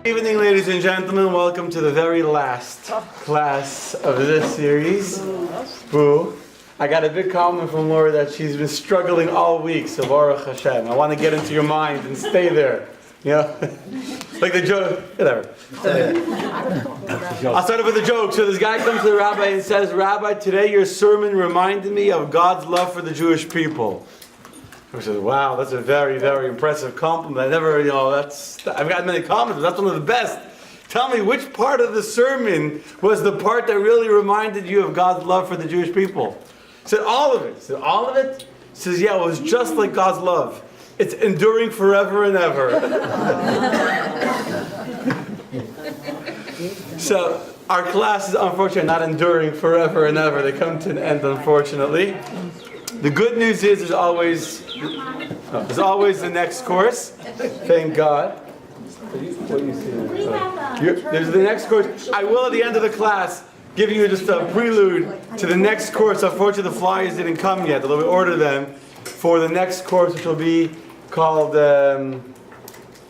Good evening, ladies and gentlemen. Welcome to the very last class of this series. Boo. I got a big compliment from Laura that she's been struggling all week, so Baruch Hashem. I want to get into your mind and stay there. You know? Like the joke, whatever. I'll start off with a joke. So this guy comes to the rabbi and says, "Rabbi, today your sermon reminded me of God's love for the Jewish people." I said, "Wow, that's a very, very impressive compliment. I've got many compliments, but that's one of the best. Tell me, which part of the sermon was the part that really reminded you of God's love for the Jewish people?" He said, "All of it." He said, "All of it?" He says, "Yeah, it was just like God's love. It's enduring forever and ever." So our class is unfortunately not enduring forever and ever. They come to an end, unfortunately. The good news is there's always the next course. Thank God. What do you see? There's the next course. I will at the end of the class give you just a prelude to the next course. Unfortunately, the flyers didn't come yet, although we ordered them for the next course, which will be called Crime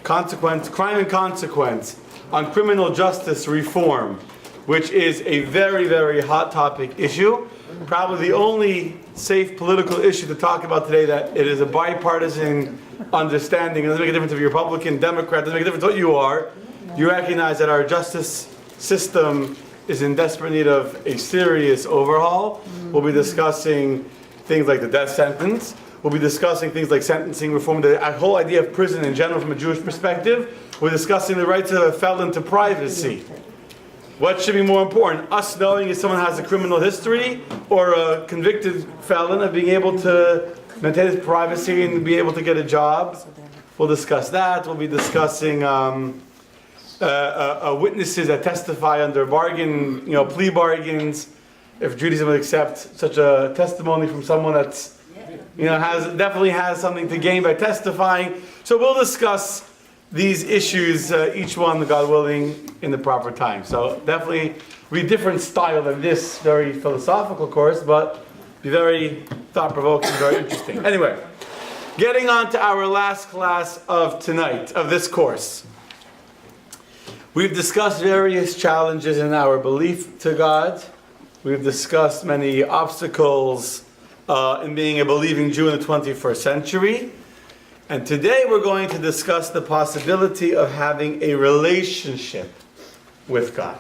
and Consequence on Criminal Justice Reform, which is a very, very hot topic issue. Probably the only safe political issue to talk about today that it is a bipartisan understanding. It doesn't make a difference if you're Republican, Democrat, it doesn't make a difference what you are. You recognize that our justice system is in desperate need of a serious overhaul. We'll be discussing things like the death sentence. We'll be discussing things like sentencing reform, the whole idea of prison in general from a Jewish perspective. We're discussing the rights of a felon to privacy. What should be more important? Us knowing if someone has a criminal history or a convicted felon of being able to maintain his privacy and be able to get a job. We'll discuss that. We'll be discussing witnesses that testify under plea bargains. If Judaism would accept such a testimony from someone that's definitely has something to gain by testifying. So we'll discuss these issues, each one, God willing, in the proper time. So definitely be a different style than this very philosophical course, but be very thought-provoking, very interesting. Anyway, getting on to our last class of tonight, of this course. We've discussed various challenges in our belief to God. We've discussed many obstacles in being a believing Jew in the 21st century. And today we're going to discuss the possibility of having a relationship with God.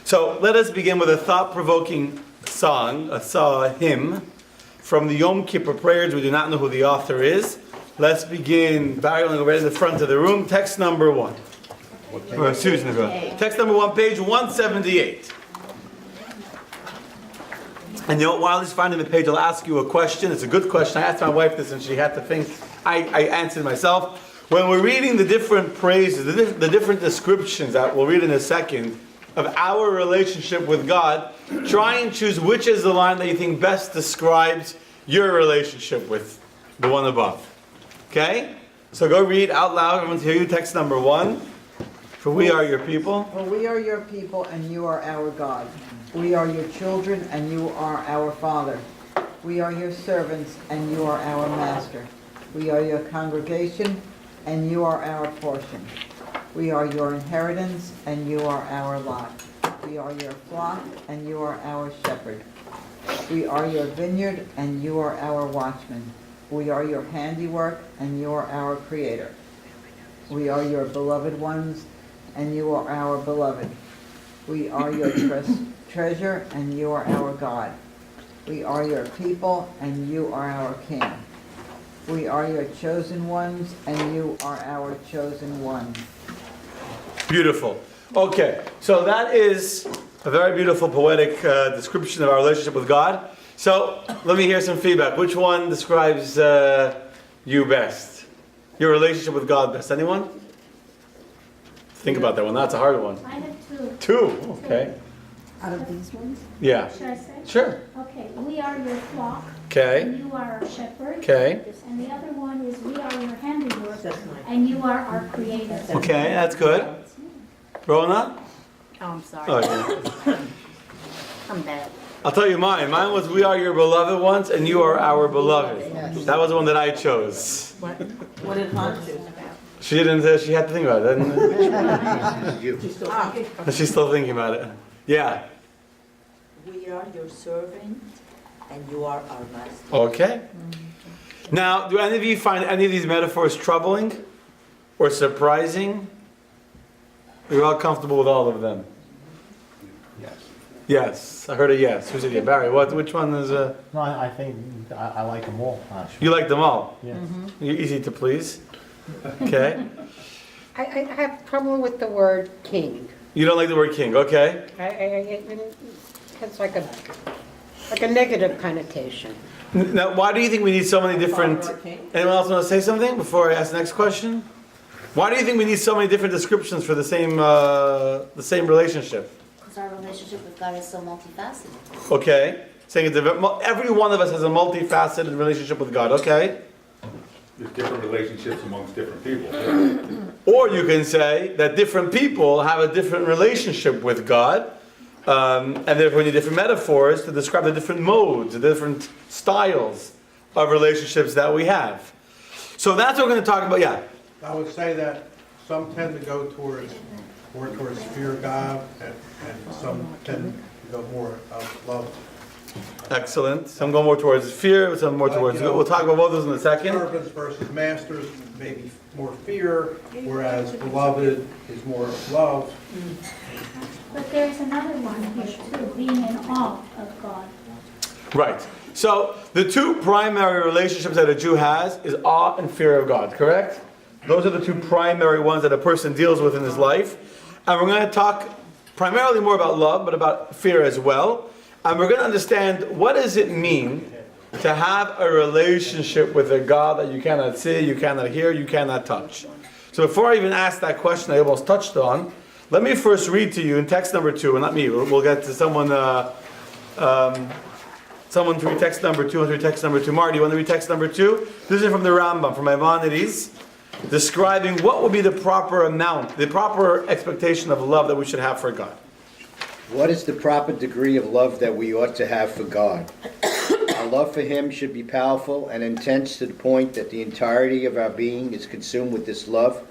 So let us begin with a thought-provoking song, a hymn from the Yom Kippur prayers. We do not know who the author is. Let's begin barreling right in the front of the room. Text number 1. Susan, text number 1, page 178. And while he's finding the page, I'll ask you a question. It's a good question. I asked my wife this and she had to think. I answered myself. When we're reading the different praises, the different descriptions that we'll read in a second of our relationship with God, try and choose which is the line that you think best describes your relationship with the one above. Okay? So go read out loud. I want to hear you. Text number 1. For we are your people. For we are your people and you are our God. We are your children and you are our Father. We are your servants and you are our Master. We are your congregation and you are our portion. We are your inheritance and you are our lot. We are your flock and you are our shepherd. We are your vineyard and you are our watchman. We are your handiwork and you are our creator. We are your beloved ones and you are our beloved. We are your treasure and you are our God. We are your people and you are our King. We are your chosen ones and you are our chosen one. Beautiful. Okay, so that is a very beautiful poetic description of our relationship with God. So let me hear some feedback. Which one describes you best? Your relationship with God best? Anyone? Think about that one. That's a hard one. I have 2. 2? Okay. Out of these ones? Yeah. Should I say? Sure. Okay, we are your flock. Okay. And you are our shepherd. Okay. And the other one is we are your handiwork. And you are our creator. Okay, that's good. Rona? Oh, I'm sorry. Oh, yeah. I'm bad. I'll tell you mine. Mine was we are your beloved ones and you are our beloved. That was the one that I chose. What did Hans do? She didn't. She had to think about it. Didn't You. She's still thinking about it. Yeah. We are your servant, and you are our master. Okay. Now, do any of you find any of these metaphors troubling or surprising? You're all comfortable with all of them? Yes. Yes. I heard a yes. Who said yeah? Barry, what? Which one is No, I think I like them all, actually. You like them all? Yeah. You're easy to please. Okay. I have trouble with the word king. You don't like the word king, okay? It has like a negative connotation. Now, why do you think we need so many different... Anyone else want to say something before I ask the next question? Why do you think we need so many different descriptions for the same relationship? Because our relationship with God is so multifaceted. Okay. Saying it's every one of us has a multifaceted relationship with God, okay? There's different relationships amongst different people. Or you can say that different people have a different relationship with God, and therefore we need different metaphors to describe the different modes, the different styles of relationships that we have. So that's what we're going to talk about, yeah. I would say that some tend to go more towards fear of God, and some tend to go more of love. Excellent. Some go more towards fear, some more towards... We'll talk about both of those in a second. Servants versus masters, maybe more fear, whereas beloved is more love. But there's another one here too, being in awe of God. Right. So the two primary relationships that a Jew has is awe and fear of God, correct? Those are the two primary ones that a person deals with in his life. And we're going to talk primarily more about love, but about fear as well. And we're going to understand, what does it mean to have a relationship with a God that you cannot see, you cannot hear, you cannot touch? So before I even ask that question I almost touched on, let me first read to you in text number 2, and not me, we'll get to someone to read text number 2 and to read text number 2. Marty, you want to read text number 2? This is from the Rambam, from Maimonides, describing what would be the proper amount, the proper expectation of love that we should have for God. What is the proper degree of love that we ought to have for God? Our love for Him should be powerful and intense to the point that the entirety of our being is consumed with this love,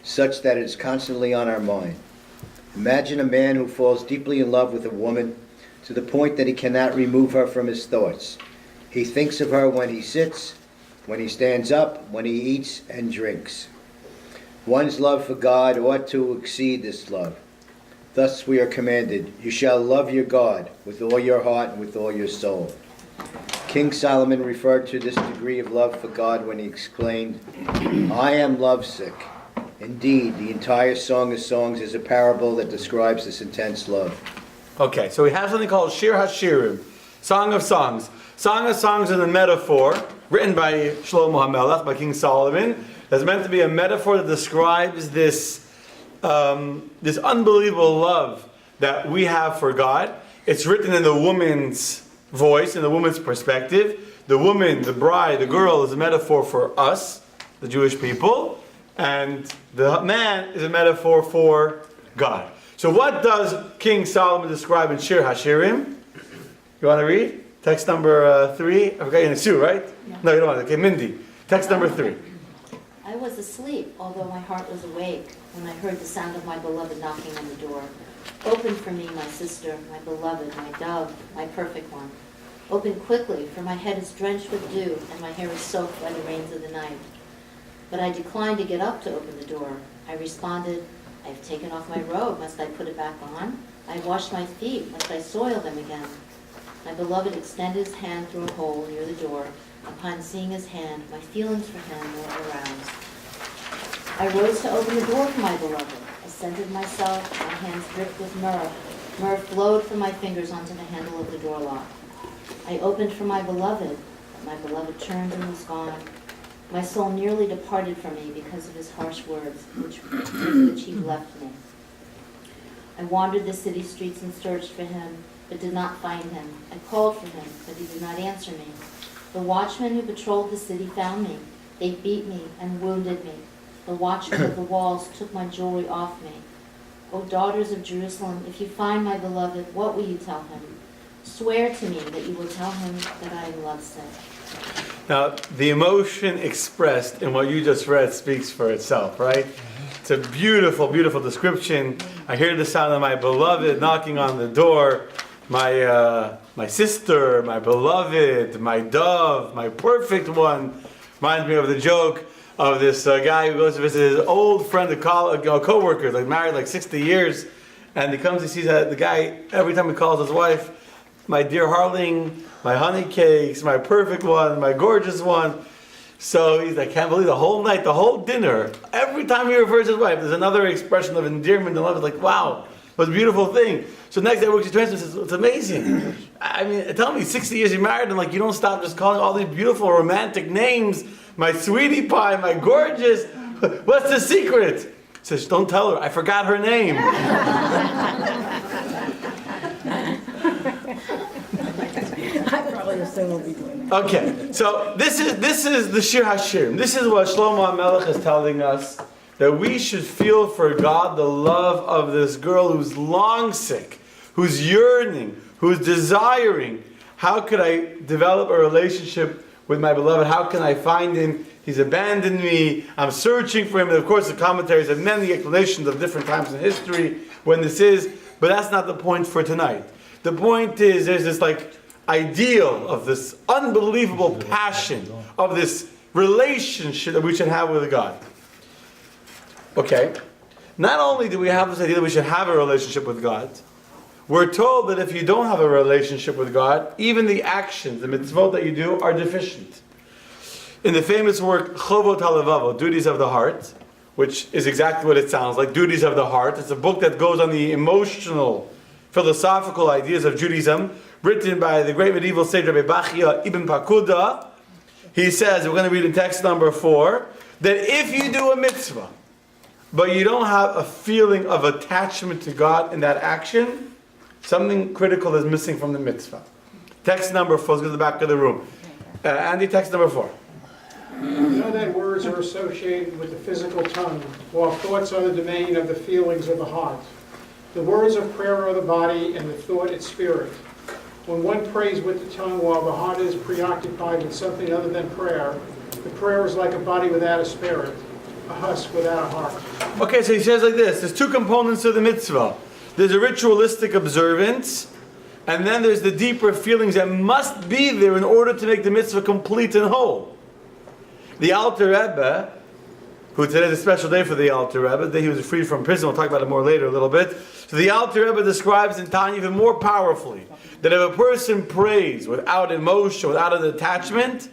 such that it is constantly on our mind. Imagine a man who falls deeply in love with a woman to the point that he cannot remove her from his thoughts. He thinks of her when he sits, when he stands up, when he eats and drinks. One's love for God ought to exceed this love. Thus we are commanded, you shall love your God with all your heart and with all your soul. King Solomon referred to this degree of love for God when he exclaimed, I am lovesick. Indeed, the entire Song of Songs is a parable that describes this intense love. Okay, so we have something called Shir HaShirim, Song of Songs. Song of Songs is a metaphor written by Shlomo HaMelech, by King Solomon. That's meant to be a metaphor that describes this unbelievable love that we have for God. It's written in the woman's voice, in the woman's perspective. The woman, the bride, the girl is a metaphor for us, the Jewish people, and the man is a metaphor for God. So what does King Solomon describe in Shir HaShirim? You want to read? Text number 3. Okay, and Sue, right? No, you don't want to. Okay, Mindy. Text number 3. I was asleep, although my heart was awake, when I heard the sound of my beloved knocking on the door. Open for me, my sister, my beloved, my dove, my perfect one. Open quickly, for my head is drenched with dew, and my hair is soaked by the rains of the night. But I declined to get up to open the door. I responded, I have taken off my robe, must I put it back on? I have washed my feet, must I soil them again? My beloved extended his hand through a hole near the door. Upon seeing his hand, my feelings for him were aroused. I rose to open the door for my beloved. I scented myself, my hands dripped with myrrh. Myrrh flowed from my fingers onto the handle of the door lock. I opened for my beloved, but my beloved turned and was gone. My soul nearly departed from me because of his harsh words, with which he left me. I wandered the city streets and searched for him, but did not find him. I called for him, but he did not answer me. The watchmen who patrolled the city found me. They beat me and wounded me. The watchmen of the walls took my jewelry off me. O daughters of Jerusalem, if you find my beloved, what will you tell him? Swear to me that you will tell him that I am lovesick. Now, the emotion expressed in what you just read speaks for itself, right? It's a beautiful, beautiful description. I hear the sound of my beloved knocking on the door. My sister, my beloved, my dove, my perfect one. Reminds me of the joke of this guy who goes to visit his old friend, a co-worker, like married like 60 years. And he comes, he sees the guy, every time he calls his wife, my dear Harling, my honey cakes, my perfect one, my gorgeous one. So he's like, can't believe the whole night, the whole dinner, every time he refers to his wife, there's another expression of endearment and love. It's like, wow, what a beautiful thing. So next day, works his transfer says, it's amazing. I mean, tell me, 60 years you're married, and like you don't stop just calling all these beautiful romantic names, my sweetie pie, my gorgeous. What's the secret? He says, don't tell her, I forgot her name. I probably assume we'll be doing that. Okay, so this is the Shir Hashirim. This is what Shlomo HaMelech is telling us, that we should feel for God the love of this girl who's long sick, who's yearning, who's desiring. How could I develop a relationship with my beloved? How can I find him? He's abandoned me. I'm searching for him. And of course, the commentaries have many explanations of different times in history when this is, but that's not the point for tonight. The point is, there's this like ideal of this unbelievable passion, of this relationship that we should have with God. Okay, not only do we have this idea that we should have a relationship with God, we're told that if you don't have a relationship with God, even the actions, the mitzvot that you do, are deficient. In the famous work, Chovot HaLevavo, Duties of the Heart, which is exactly what it sounds like, Duties of the Heart. It's a book that goes on the emotional, philosophical ideas of Judaism, written by the great medieval sage Rabbi Bachya Ibn Pakuda. He says, we're going to read in text number 4, that if you do a mitzvah, but you don't have a feeling of attachment to God in that action, something critical is missing from the mitzvah. Text number 4, let's go to the back of the room. Andy, text number 4. You know that words are associated with the physical tongue, while thoughts are the domain of the feelings of the heart. The words of prayer are the body, and the thought its spirit. When one prays with the tongue while the heart is preoccupied with something other than prayer, the prayer is like a body without a spirit, a husk without a heart. Okay, so he says like this, there's two components to the mitzvah. There's a ritualistic observance, and then there's the deeper feelings that must be there in order to make the mitzvah complete and whole. The Alter Rebbe, who today is a special day for the Alter Rebbe, the day he was freed from prison, we'll talk about it more later a little bit. So the Alter Rebbe describes in Tanya even more powerfully, that if a person prays without emotion, without an attachment,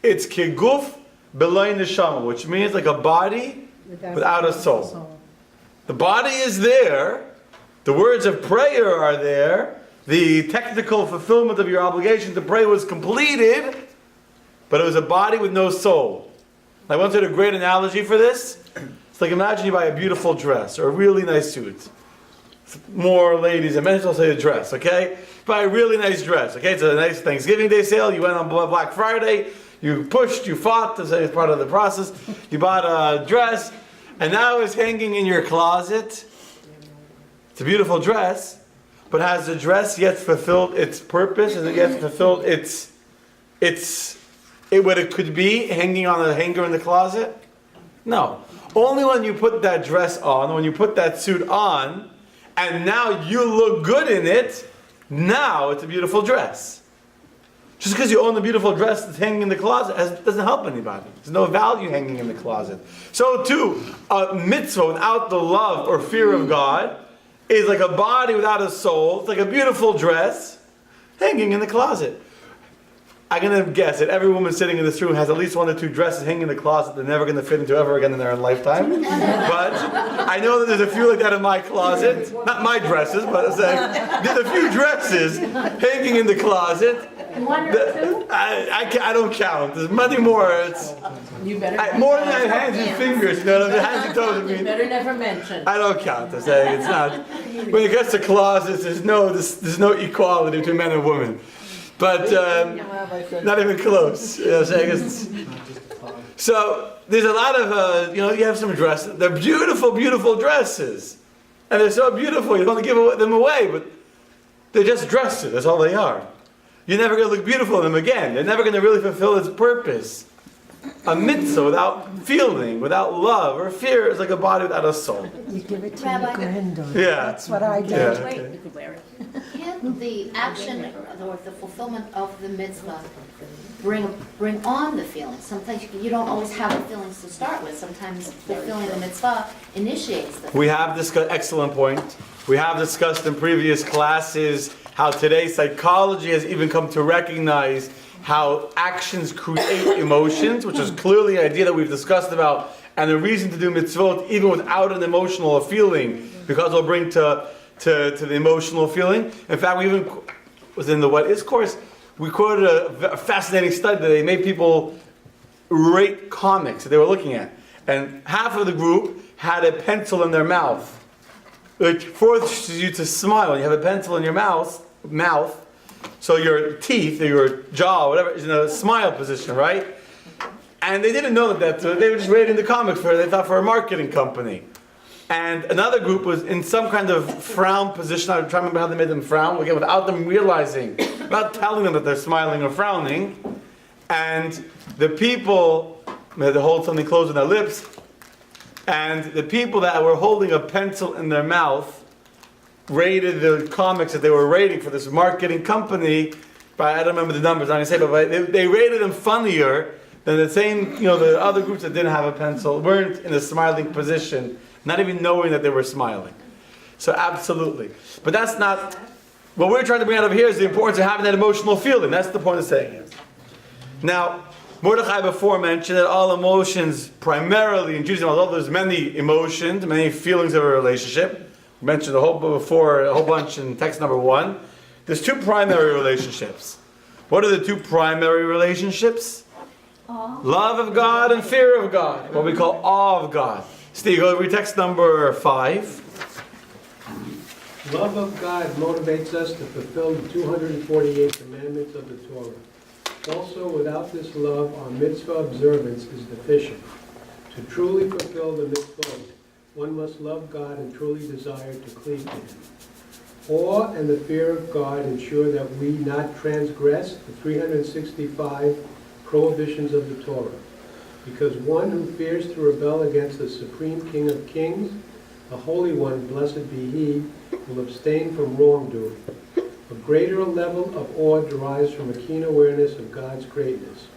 it's keguf Belay neshama, which means like a body without a soul. The body is there, the words of prayer are there, the technical fulfillment of your obligation to pray was completed, but it was a body with no soul. I once heard a great analogy for this. It's like imagine you buy a beautiful dress or a really nice suit. More ladies and men will say a dress, okay? Buy a really nice dress, okay? It's a nice Thanksgiving Day sale. You went on Black Friday. You pushed, you fought to say it's part of the process. You bought a dress, and now it's hanging in your closet. It's a beautiful dress, but has the dress yet fulfilled its purpose? Has it yet fulfilled what it could be hanging on a hanger in the closet? No. Only when you put that dress on, when you put that suit on, and now you look good in it, now it's a beautiful dress. Just because you own a beautiful dress that's hanging in the closet doesn't help anybody. There's no value hanging in the closet. So too, a mitzvah without the love or fear of God is like a body without a soul. It's like a beautiful dress hanging in the closet. I'm going to guess that every woman sitting in this room has at least 1 or 2 dresses hanging in the closet they're never going to fit into ever again in their lifetime. But I know that there's a few like that in my closet. Not my dresses, but there's a few dresses hanging in the closet. 1 or 2? I don't count. There's many more. It's more than hands and fingers. You know what I mean? Hands and toes. I mean, Better never mention. I don't count. I say it's not. When it gets to closets, there's no equality between men and women. But not even close. You know what I'm saying? So there's a lot of you have some dresses. They're beautiful, beautiful dresses, and they're so beautiful. You don't want to give them away, but they're just dresses. That's all they are. you're never going to look beautiful in them again. They're never going to really fulfill its purpose. A mitzvah without feeling, without love or fear is like a body without a soul. You give it to Rabbi, your granddaughter. Yeah. That's what I do. Yeah, okay. You could wear it. can't the action or the fulfillment of the mitzvah bring on the feelings? Sometimes you don't always have the feelings to start with. Sometimes fulfilling the mitzvah initiates the We have discussed, excellent point. We have discussed in previous classes how today psychology has even come to recognize how actions create emotions, which is clearly an idea that we've discussed about, and the reason to do mitzvot even without an emotional feeling, because it'll bring to the emotional feeling. In fact, we even was in the What Is course, we quoted a fascinating study that they made people rate comics that they were looking at, and half of the group had a pencil in their mouth, which forces you to smile. When you have a pencil in your mouth, so your teeth or your jaw, whatever, is in a smile position, right? And they didn't know that. They were just rating the comics they thought for a marketing company. And another group was in some kind of frown position. I'm trying to remember how they made them frown, again, without them realizing, without telling them that they're smiling or frowning. And the people, they had to hold something closed in their lips. And the people that were holding a pencil in their mouth rated the comics that they were rating for this marketing company, but I don't remember the numbers, I'm going to say, but they rated them funnier than the same, the other groups that didn't have a pencil, weren't in a smiling position, not even knowing that they were smiling. So absolutely. But that's not, what we're trying to bring out of here is the importance of having that emotional feeling. That's the point of saying it. Now, Mordechai before mentioned that all emotions, primarily in Judaism, although there's many emotions, many feelings of a relationship, we mentioned a whole bunch in text number 1. There's two primary relationships. What are the two primary relationships? Love of God and fear of God. What we call awe of God. Steve, go read text number 5. Love of God motivates us to fulfill the 248 commandments of the Torah. Also, without this love, our mitzvah observance is deficient. To truly fulfill the mitzvah, one must love God and truly desire to cleave to Him. Awe and the fear of God ensure that we not transgress the 365 prohibitions of the Torah. Because one who fears to rebel against the Supreme King of Kings, the Holy One, blessed be He, will abstain from wrongdoing. A greater level of awe derives from a keen awareness of God's greatness.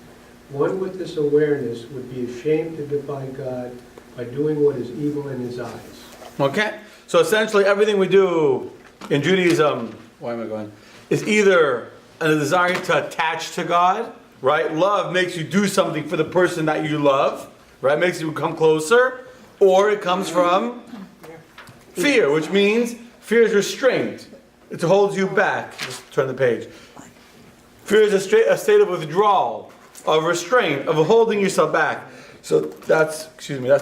One with this awareness would be ashamed to defy God by doing what is evil in His eyes. Okay? So essentially everything we do in Judaism, is either a desire to attach to God, right? Love makes you do something for the person that you love, right? Makes you come closer, or it comes from fear, which means fear is restraint. It holds you back. Just turn the page. Fear is a state of withdrawal, of restraint, of holding yourself back. So that's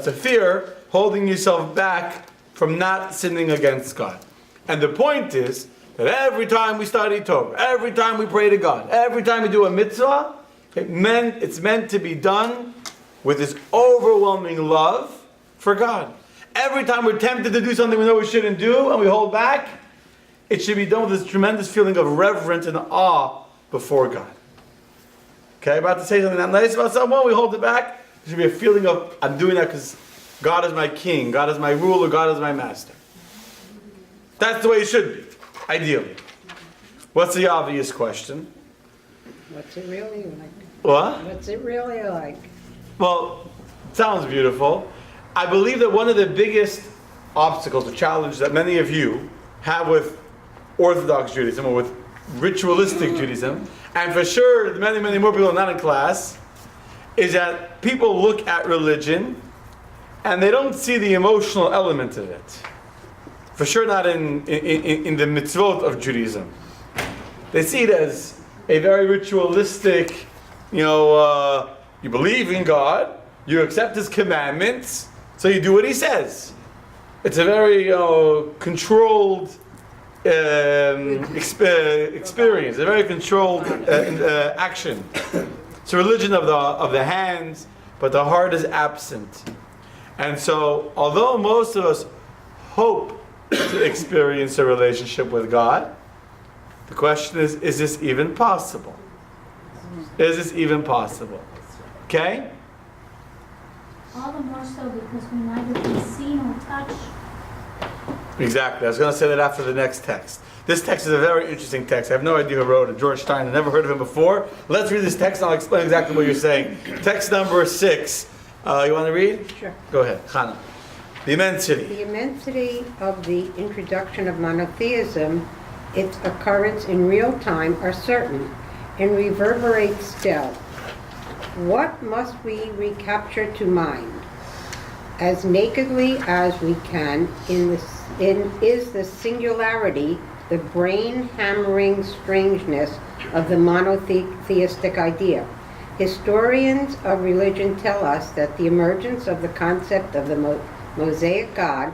a fear, holding yourself back from not sinning against God. And the point is that every time we study Torah, every time we pray to God, every time we do a mitzvah, it's meant to be done with this overwhelming love for God. Every time we're tempted to do something we know we shouldn't do and we hold back, it should be done with this tremendous feeling of reverence and awe before God. Okay, about to say something not nice about someone, we hold it back. There should be a feeling of, I'm doing that because God is my king, God is my ruler, God is my master. That's the way it should be, ideally. What's the obvious question? What's it really like? What? What's it really like? Well, it sounds beautiful. I believe that one of the biggest obstacles or challenges that many of you have with Orthodox Judaism or with ritualistic Judaism, and for sure many, many more people not in class, is that people look at religion and they don't see the emotional element of it. For sure not in the mitzvot of Judaism. They see it as a very ritualistic, you believe in God, you accept His commandments, so you do what He says. It's a very controlled experience, a very controlled action. It's a religion of the hands, but the heart is absent. And so, although most of us hope to experience a relationship with God, The question is this even possible? Is this even possible? Okay? All the more so because we neither can see nor touch. Exactly. I was going to say that after the next text. This text is a very interesting text. I have no idea who wrote it. George Stein. I've never heard of him before. Let's read this text and I'll explain exactly what you're saying. Text number 6. You want to read? Sure. Go ahead. Chana. The immensity. The immensity of the introduction of monotheism, its occurrence in real time, are certain and reverberate still. What must we recapture to mind? As nakedly as we can is the singularity, the brain-hammering strangeness of the monotheistic idea. Historians of religion tell us that the emergence of the concept of the Mosaic God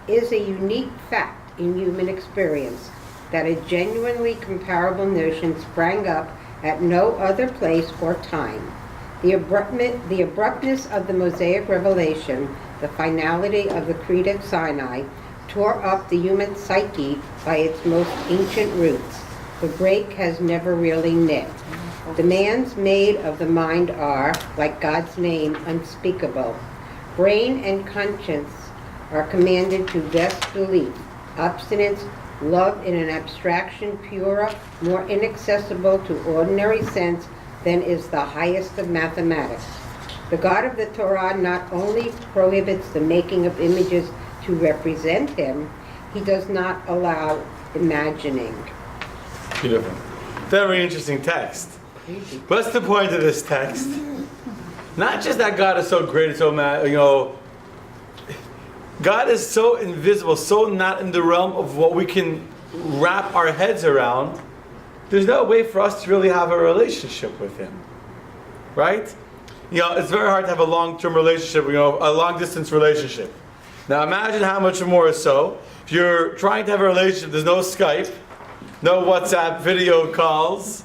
is a unique fact in human experience, that a genuinely comparable notion sprang up at no other place or time. The abruptness of the Mosaic revelation, the finality of the Creed at Sinai, tore up the human psyche by its most ancient roots. The break has never really knit. Demands made of the mind are, like God's name, unspeakable. Brain and conscience are commanded to vest belief. Obstinance, love in an abstraction purer, more inaccessible to ordinary sense than is the highest of mathematics. The God of the Torah not only prohibits the making of images to represent him, he does not allow imagining. Beautiful. Very interesting text. What's the point of this text? Not just that God is so great and so God is so invisible, so not in the realm of what we can wrap our heads around. There's no way for us to really have a relationship with him. Right? It's very hard to have a long-term relationship, a long-distance relationship. Now imagine how much more so if you're trying to have a relationship, there's no Skype, no WhatsApp video calls,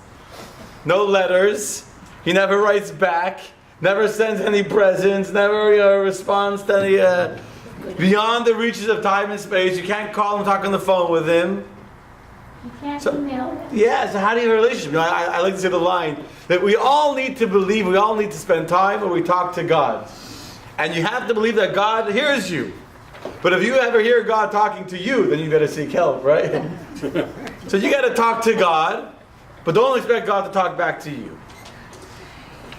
no letters, he never writes back, never sends any presents, never responds to any, beyond the reaches of time and space. You can't call him, talk on the phone with him. You can't email. Yeah, so how do you have a relationship? I like to say the line that we all need to believe, we all need to spend time when we talk to God. And you have to believe that God hears you. But if you ever hear God talking to you, then you better seek help, right? So you got to talk to God, but don't expect God to talk back to you.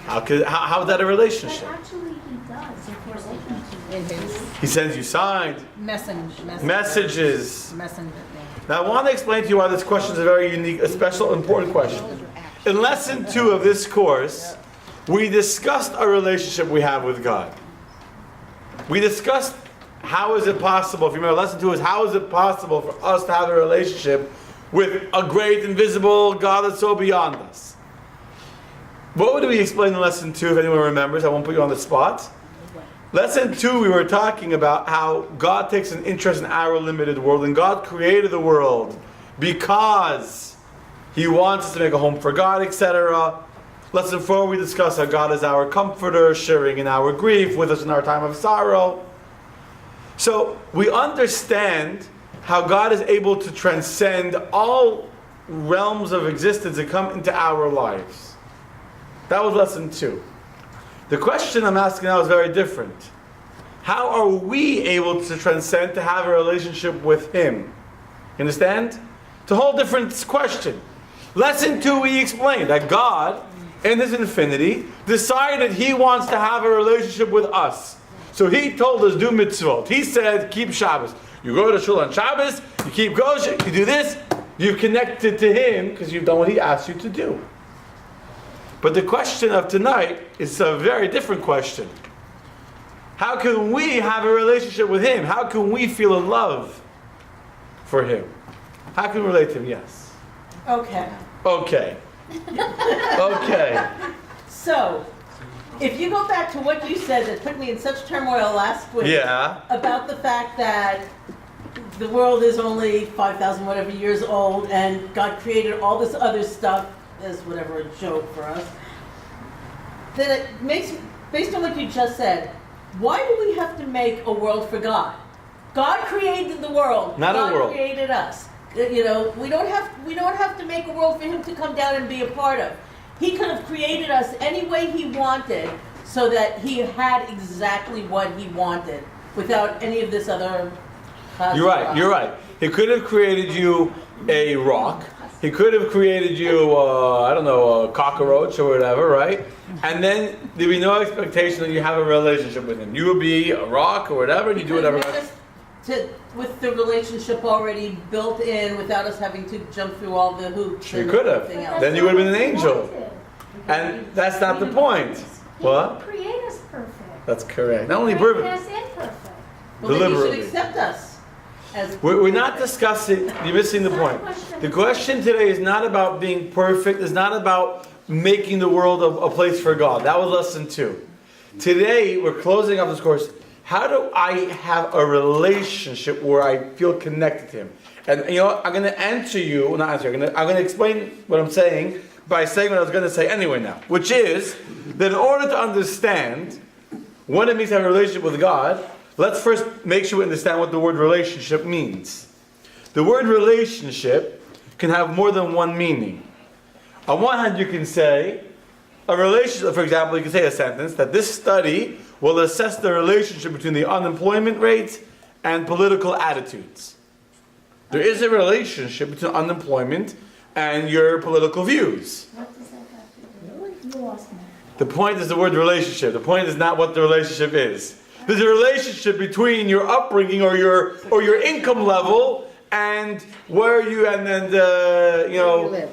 How is that a relationship? But actually he does, if we're open to In it. his He sends you signs, messages. messenger. Now I want to explain to you why this question is a very unique, a special, important question. In lesson 2 of this course, we discussed our relationship we have with God. We discussed how is it possible, if you remember, lesson 2 is how is it possible for us to have a relationship with a great, invisible God that's so beyond us. What would we explain in lesson 2, if anyone remembers? I won't put you on the spot. Lesson 2, we were talking about how God takes an interest in our limited world, and God created the world because He wants us to make a home for God, etc. Lesson 4, we discussed how God is our comforter, sharing in our grief, with us in our time of sorrow. So we understand how God is able to transcend all realms of existence and come into our lives. That was lesson 2. The question I'm asking now is very different. How are we able to transcend, to have a relationship with Him? You understand? It's a whole different question. Lesson 2, we explained that God, in His infinity, decided He wants to have a relationship with us. So He told us, do mitzvot. He said, keep Shabbos. You go to shul on Shabbos, you keep kosher, you do this, you've connected to Him because you've done what He asked you to do. But the question of tonight is a very different question. How can we have a relationship with Him? How can we feel a love for Him? How can we relate to Him? Yes. Okay. Okay. Okay. So, if you go back to what you said that put me in such turmoil last week Yeah. about the fact that the world is only 5,000 whatever years old and God created all this other stuff as whatever a joke for us, then it makes, based on what you just said, why do we have to make a world for God? God created the world. Not a world. God created us. You know, we don't have to make a world for him to come down and be a part of. He could have created us any way he wanted so that he had exactly what he wanted without any of this other You're right. He could have created you a rock. He could have created you, I don't know, a cockroach or whatever, right? And then there'd be no expectation that you have a relationship with him. You would be a rock or whatever, and you do whatever. With the relationship already built in, without us having to jump through all the hoops. You could have. Then you would have been an angel. And that's not the point. What? He didn't create us perfect. That's correct. Not only He perfect. created us imperfect. Well, then you Deliberately. should accept us. We're not discussing, you're missing the point. The question today is not about being perfect, it's not about making the world a place for God. That was lesson 2. Today, we're closing off this course. How do I have a relationship where I feel connected to Him? And you know what? I'm going to answer you, not answer, I'm going to explain what I'm saying by saying what I was going to say anyway now. Which is, that in order to understand what it means to have a relationship with God, let's first make sure we understand what the word relationship means. The word relationship can have more than one meaning. On one hand, you can say, a relationship, for example, you can say a sentence, that this study will assess the relationship between the unemployment rate and political attitudes. There is a relationship between unemployment and your political views. What does that have to do? You lost me. The point is the word relationship. The point is not what the relationship is. There's a relationship between your upbringing or your income level and where you and then you know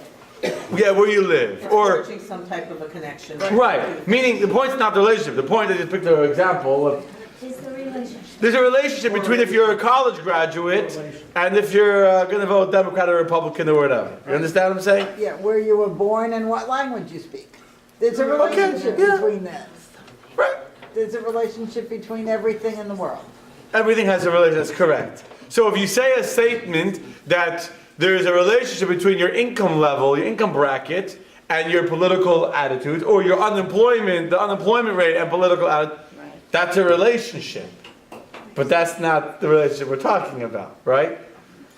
where you live or Forging some type of a connection. right. Meaning the point's not the relationship. The point I just picked an example of. Is the relationship. There's a relationship between if you're a college graduate and if you're going to vote Democrat or Republican or whatever. You understand what I'm saying? Yeah, where you were born and what language you speak. There's a relationship between that. Right. There's a relationship between everything in the world. Everything has a relationship. That's correct. So if you say a statement that there is a relationship between your income level, your income bracket, and your political attitude, or your unemployment, the unemployment rate and political attitude, that's a relationship. But that's not the relationship we're talking about, right?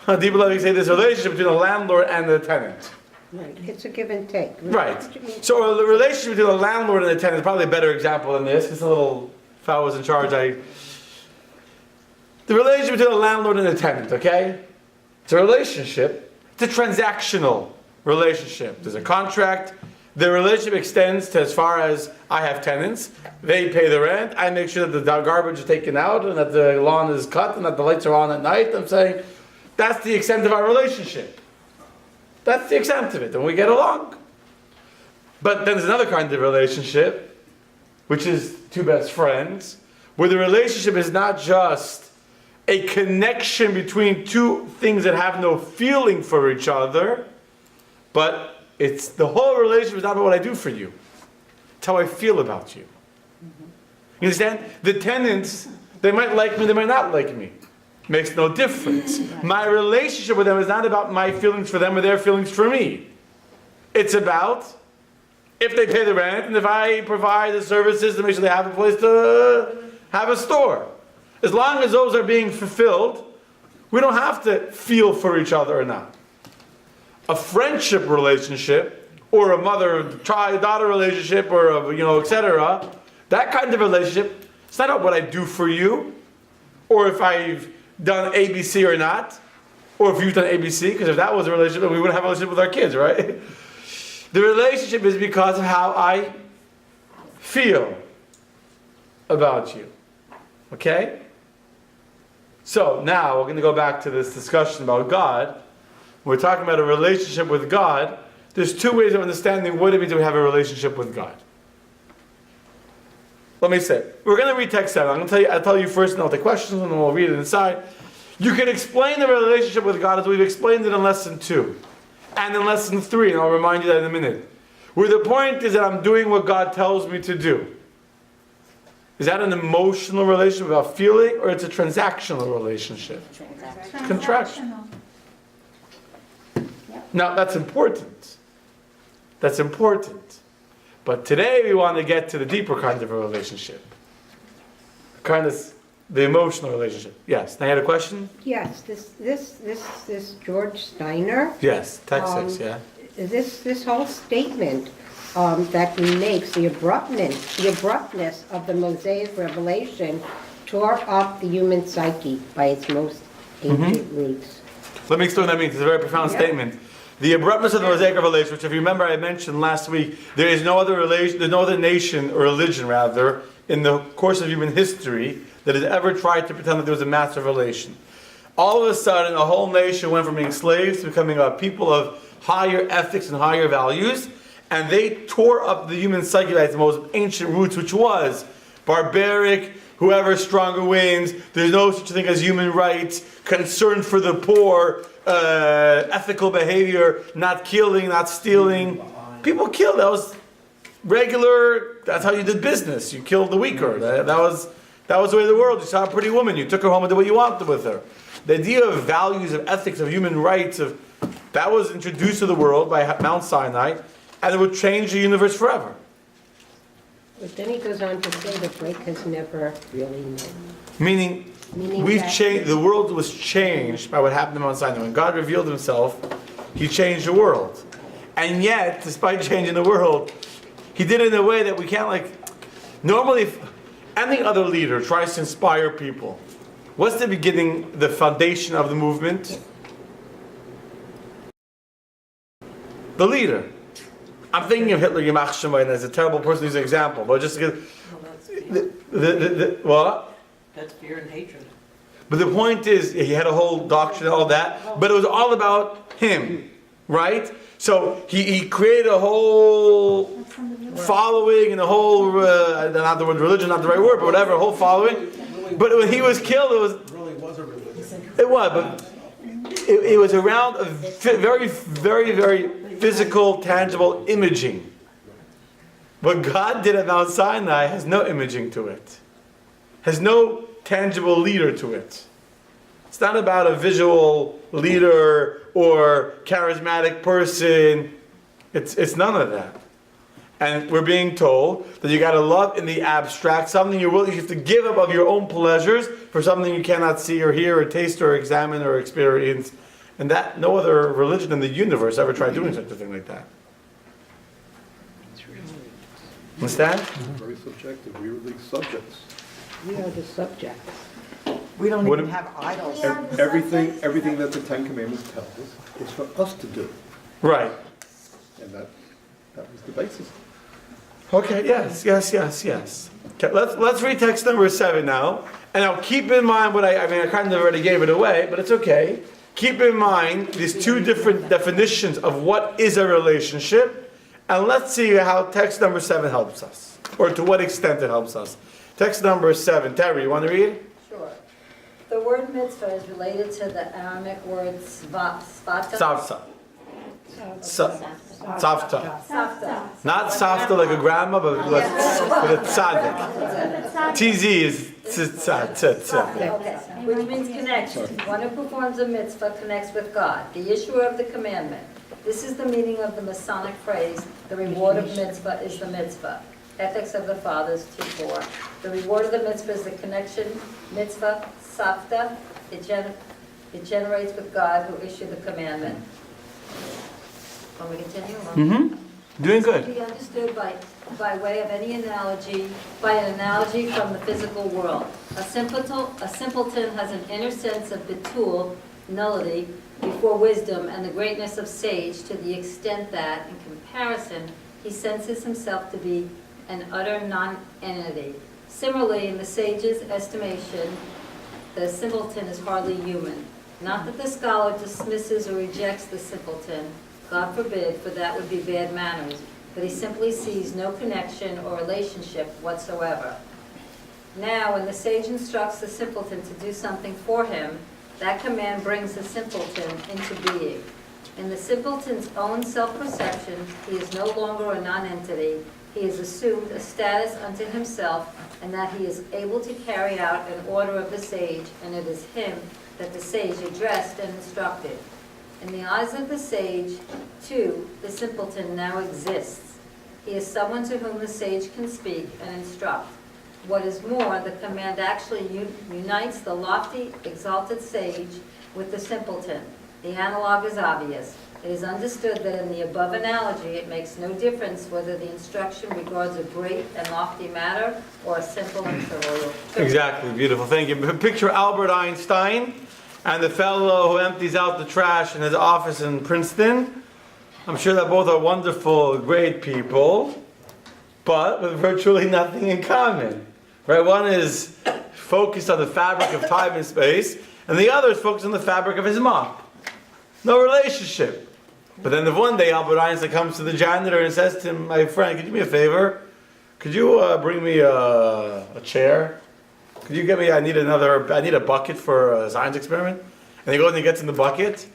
Deeper level, you say there's a relationship between the landlord and the tenant. Right, it's a give and take. Right. So the relationship between the landlord and the tenant is probably a better example than this. It's a little, if I was in charge, the relationship between the landlord and the tenant, okay? It's a relationship. It's a transactional relationship. There's a contract. The relationship extends to as far as I have tenants. They pay the rent. I make sure that the garbage is taken out and that the lawn is cut and that the lights are on at night. I'm saying that's the extent of our relationship. That's the extent of it, and we get along. But then there's another kind of relationship, which is two best friends, where the relationship is not just a connection between two things that have no feeling for each other, but it's the whole relationship is not about what I do for you. It's how I feel about you. You understand? The tenants, they might like me, they might not like me. Makes no difference. My relationship with them is not about my feelings for them or their feelings for me. It's about if they pay the rent and if I provide the services to make sure they have a place to have a store. As long as those are being fulfilled, we don't have to feel for each other or not. A friendship relationship or a mother-daughter relationship or a, etc., that kind of relationship, it's not about what I do for you or if I've done ABC or not, or if you've done ABC, because if that was a relationship, we wouldn't have a relationship with our kids, right? The relationship is because of how I feel about you. Okay? So now we're going to go back to this discussion about God. We're talking about a relationship with God. There's two ways of understanding what it means to have a relationship with God. Let me say, we're going to read text 7. I'll tell you first, and I'll take questions, and then we'll read it inside. You can explain the relationship with God as we've explained it in lesson 2. And in lesson 3, and I'll remind you that in a minute. Where the point is that I'm doing what God tells me to do. Is that an emotional relationship about feeling, or it's a transactional relationship? Contractional. Now, that's important. That's important. But today we want to get to the deeper kind of a relationship. Kind of The emotional relationship. Yes. Now you had a question? Yes, this George Steiner, Yes. Text 6, yeah. this whole statement that he makes, the abruptness of the Mosaic revelation tore up the human psyche by its most ancient roots. Let me explain what that means. It's a very profound statement. The abruptness of the Mosaic revelation, which if you remember I mentioned last week, there is no other relation, there's no other nation or religion rather, in the course of human history that has ever tried to pretend that there was a massive revelation. All of a sudden, a whole nation went from being slaves to becoming a people of higher ethics and higher values, and they tore up the human psyche by its most ancient roots, which was barbaric, whoever stronger wins, there's no such thing as human rights, concern for the poor, ethical behavior, not killing, not stealing. People killed. That was regular. That's how you did business. You killed the weaker. That was the way of the world. You saw a pretty woman, you took her home and did what you wanted with her. The idea of values, of ethics, of human rights, that was introduced to the world by Mount Sinai, and it would change the universe forever. But then he goes on to say the break has never really known. Meaning we've that- changed. The world was changed by what happened to Mount Sinai. When God revealed Himself, He changed the world, and yet, despite changing the world, He did it in a way that we can't Normally, if any other leader tries to inspire people, what's the beginning, the foundation of the movement? The leader. I'm thinking of Hitler Yamach Shemayim as a terrible person to use an example, but just because what? That's fear and hatred. But the point is, he had a whole doctrine and all that, but it was all about him, right? So he created a whole following and a whole, not the word religion, not the right word, but whatever, a whole following. But when he was killed, It really was a religion. it was, but it was around a very, very, very physical, tangible imaging. What God did at Mount Sinai has no imaging to it. Has no tangible leader to it. It's not about a visual leader or charismatic person. It's none of that. And we're being told that you got to love in the abstract, something you have to give up of your own pleasures for something you cannot see or hear or taste or examine or experience. And that no other religion in the universe ever tried doing such a thing like that. Understand? Very subjective. We were the subjects. We are the subjects. We don't What even if- have idols. Everything that the Ten Commandments tells us is for us to do. Right. And that was the basis. Okay, yes. Okay, let's read text number 7 now. And now keep in mind what I kind of already gave it away, but it's okay. Keep in mind these two different definitions of what is a relationship, and let's see how text number 7 helps us, or to what extent it helps us. Text number 7. Terry, you want to read? Sure. The word mitzvah is related to the Aramaic word svata. Savta. Savta. Savta. Not savta like a grandma, but with a tzaddik. TZ is tzaddik. Okay. Which means connection. One who performs a mitzvah connects with God, the issuer of the commandment. This is the meaning of the Masonic phrase, the reward of mitzvah is the mitzvah. Ethics of the Fathers 2:4. The reward of the mitzvah is the connection, mitzvah, savta. It generates with God who issued the commandment. Can we continue? Mm-hmm. Doing To good. be understood by way of any analogy, by an analogy from the physical world. A simpleton has an inner sense of bitul, nullity, before wisdom and the greatness of sage to the extent that, in comparison, he senses himself to be an utter non-entity. Similarly, in the sage's estimation, the simpleton is hardly human. Not that the scholar dismisses or rejects the simpleton, God forbid, for that would be bad manners, but he simply sees no connection or relationship whatsoever. Now, when the sage instructs the simpleton to do something for him, that command brings the simpleton into being. In the simpleton's own self-perception, he is no longer a non-entity. He has assumed a status unto himself, and that he is able to carry out an order of the sage, and it is him that the sage addressed and instructed. In the eyes of the sage, too, the simpleton now exists. He is someone to whom the sage can speak and instruct. What is more, the command actually unites the lofty, exalted sage with the simpleton. The analog is obvious. It is understood that in the above analogy, it makes no difference whether the instruction regards a great and lofty matter or a simple and trivial. Exactly, beautiful. Thank you. Picture Albert Einstein and the fellow who empties out the trash in his office in Princeton. I'm sure that both are wonderful, great people, but with virtually nothing in common. Right? One is focused on the fabric of time and space, and the other is focused on the fabric of his mop. No relationship. But then if one day Albert Einstein comes to the janitor and says to him, my friend, could you do me a favor? Could you bring me a chair? Could you get me, I need a bucket for a science experiment? And he goes and he gets in the bucket.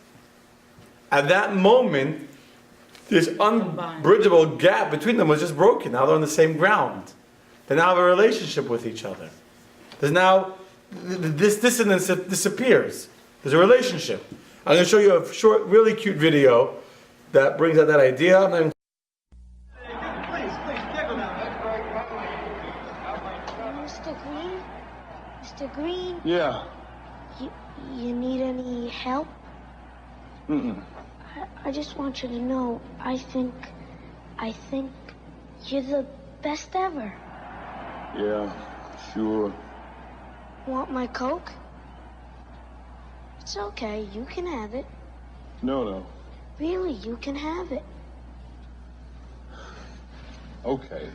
At that moment, this unbridgeable gap between them was just broken. Now they're on the same ground. They now have a relationship with each other. There's now, this dissonance disappears. There's a relationship. I'm going to show you a short, really cute video that brings out that idea. Mr. Green? Mr. Green? Yeah. You need any help? Mm-mm. I just want you to know, I think you're the best ever. Yeah, sure. Want my Coke? It's okay, you can have it. No. Really, you can have it. Okay.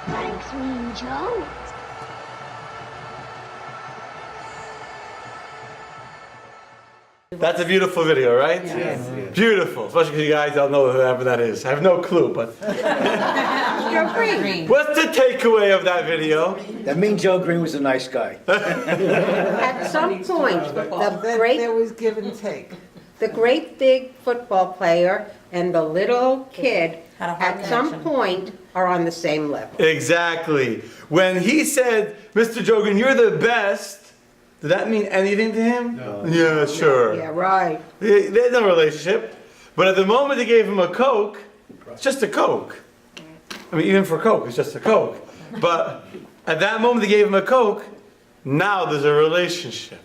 Thanks, Mean Joe. That's a beautiful video, right? Yes. Beautiful. Especially because you guys don't know whoever that is. I have no clue, but. Joe Green. What's the takeaway of that video? That Mean Joe Green was a nice guy. At some point, There was give and take. the great big football player and the little kid at some point are on the same level. Exactly. When he said, Mr. Joe Green, you're the best, did that mean anything to him? No. Yeah, sure. Yeah, right. There's no relationship. But at the moment he gave him a Coke, it's just a Coke. I mean, even for Coke, it's just a Coke. But at that moment he gave him a Coke, now there's a relationship.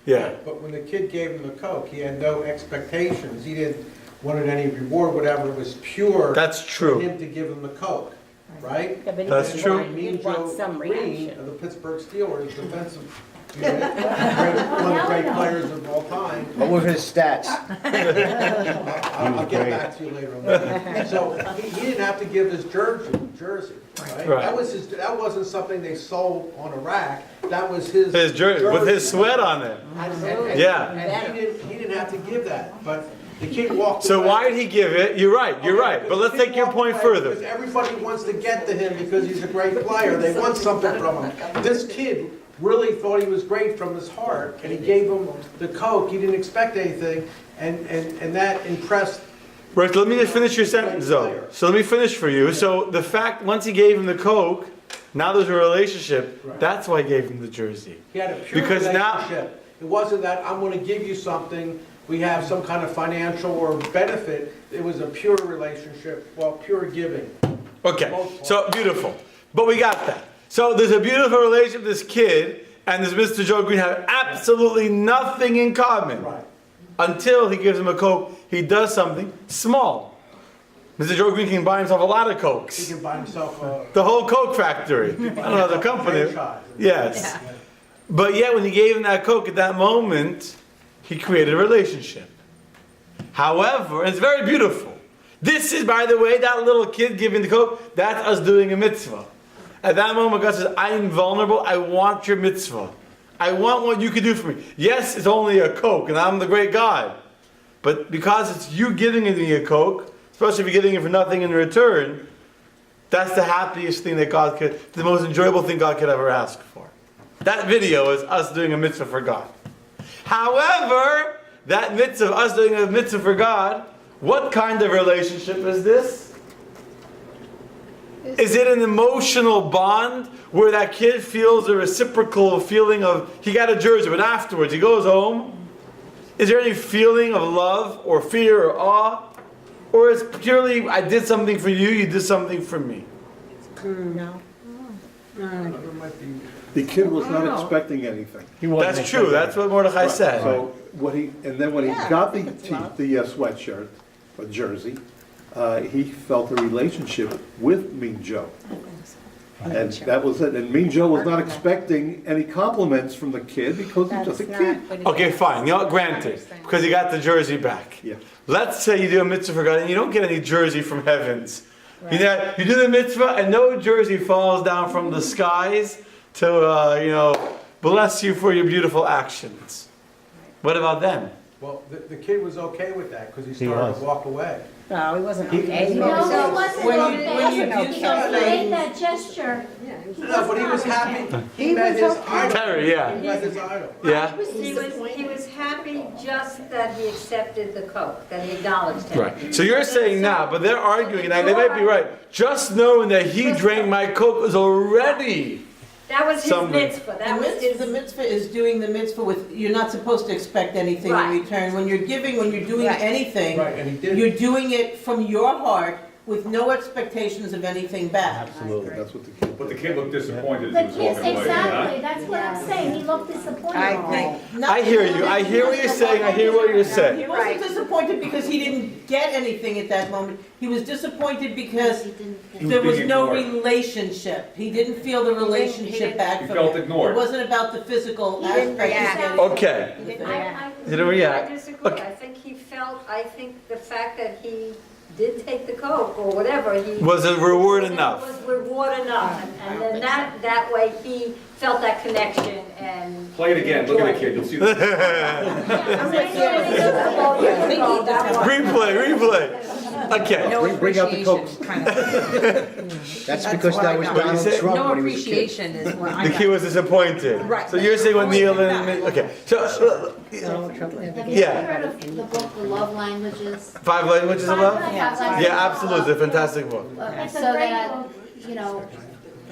Yeah. But when the kid gave him the Coke, he had no expectations. He didn't wanted any reward, whatever. It was pure. That's true. For him to give him the Coke, right? Yeah, but That's he true. Mean want Joe some Green reaction. of the Pittsburgh Steelers, defensive unit, one of the great players of all time. What were his stats? I'll get back to you later on that. So he didn't have to give his jersey, right? Right. That wasn't something they sold on a rack. That was his Jersey with his sweat on it. And Yeah. he didn't have to give that, but the kid walked So away. why did he give it? You're right. You're right. But let's take your point Because further. everybody wants to get to him because he's a great player. They want something from him. This kid really thought he was great from his heart, and he gave him the Coke. He didn't expect anything, and that impressed. Right, so let me just finish your sentence though. So let me finish for you. So the fact, once he gave him the Coke, now there's a relationship. Right. That's why he gave him the jersey. He had a pure Because now- relationship. It wasn't that I'm going to give you something. We have some kind of financial or benefit. It was a pure relationship, well, pure giving. Okay, so beautiful. But we got that. So there's a beautiful relationship with this kid and this Mr. Joe Green have absolutely nothing in common. Right. Until he gives him a Coke, he does something small. Mr. Joe Green can buy himself a lot of Cokes. He can buy himself a The whole Coke factory. I don't know the company. franchise. Yes. But yet when he gave him that Coke at that moment, he created a relationship. However, and it's very beautiful. This is, by the way, that little kid giving the Coke, that's us doing a mitzvah. At that moment, God says, I'm vulnerable, I want your mitzvah. I want what you can do for me. Yes, it's only a Coke, and I'm the great God. But because it's you giving me a Coke, especially if you're getting it for nothing in return, that's the happiest thing that God could, the most enjoyable thing God could ever ask for. That video is us doing a mitzvah for God. However, that mitzvah, us doing a mitzvah for God, What kind of relationship is this? Is it an emotional bond where that kid feels a reciprocal feeling of, he got a jersey, but afterwards he goes home? Is there any feeling of love or fear or awe? Or is it purely, I did something for you, you did something for me? No. The kid was not expecting anything. That's true, that's what Mordechai said. So when he got the sweatshirt or jersey, he felt a relationship with Mean Joe. And that was it. And Mean Joe was not expecting any compliments from the kid because he's just a kid. Okay, fine, granted, because he got the jersey back. Yeah. Let's say you do a mitzvah for God and you don't get any jersey from heavens. You know, you do the mitzvah and no jersey falls down from the skies to, bless you for your beautiful actions. What about them? Well, the kid was okay with that because he started to walk away. No, he wasn't He- okay. No, it wasn't When okay. you do He something- made that gesture. No, but he was happy. He met his idol. Terry, yeah. He met his idol. Yeah? He was happy just that he accepted the Coke, that he acknowledged him. Right. So you're saying now, but they're arguing, and they might be right. Just knowing that he drank my Coke was already. That was his Somebody- mitzvah, The that was mitzvah, his. the mitzvah is doing the mitzvah with, you're not supposed to expect anything in Right. return. When you're giving, when you're doing Right. anything, Right, and he did. you're doing it from your heart with no expectations of anything back. Absolutely, that's what the kid But the did. kid looked disappointed The as he was kids, walking away. exactly, that's what I'm saying, he looked disappointed. I hear you. I hear what you're saying. I hear what you're saying. He wasn't disappointed because he didn't get anything at that moment. He was disappointed because He didn't get- there was being no ignored. relationship. He didn't feel the relationship back He from felt it. ignored. It wasn't about the physical He didn't aspect. react. of getting- Okay. He didn't I- react. You didn't react. I disagree, Okay. I think the fact that he did take the Coke or whatever, he. Was a reward enough? Was reward enough, and then that way he felt that connection and. Play it again, look at the kid, you'll see. Replay. Okay. Bring out the Cokes. That's because that was What did you Donald say? Trump No when he was a kid. appreciation is what I The kid was disappointed. Right. So you're saying what Neil and okay. So Have you ever Yeah. heard of the book, The Love Languages? 5 languages of love. Yeah. Yeah, absolutely. It's a fantastic book. It's a So great that, book.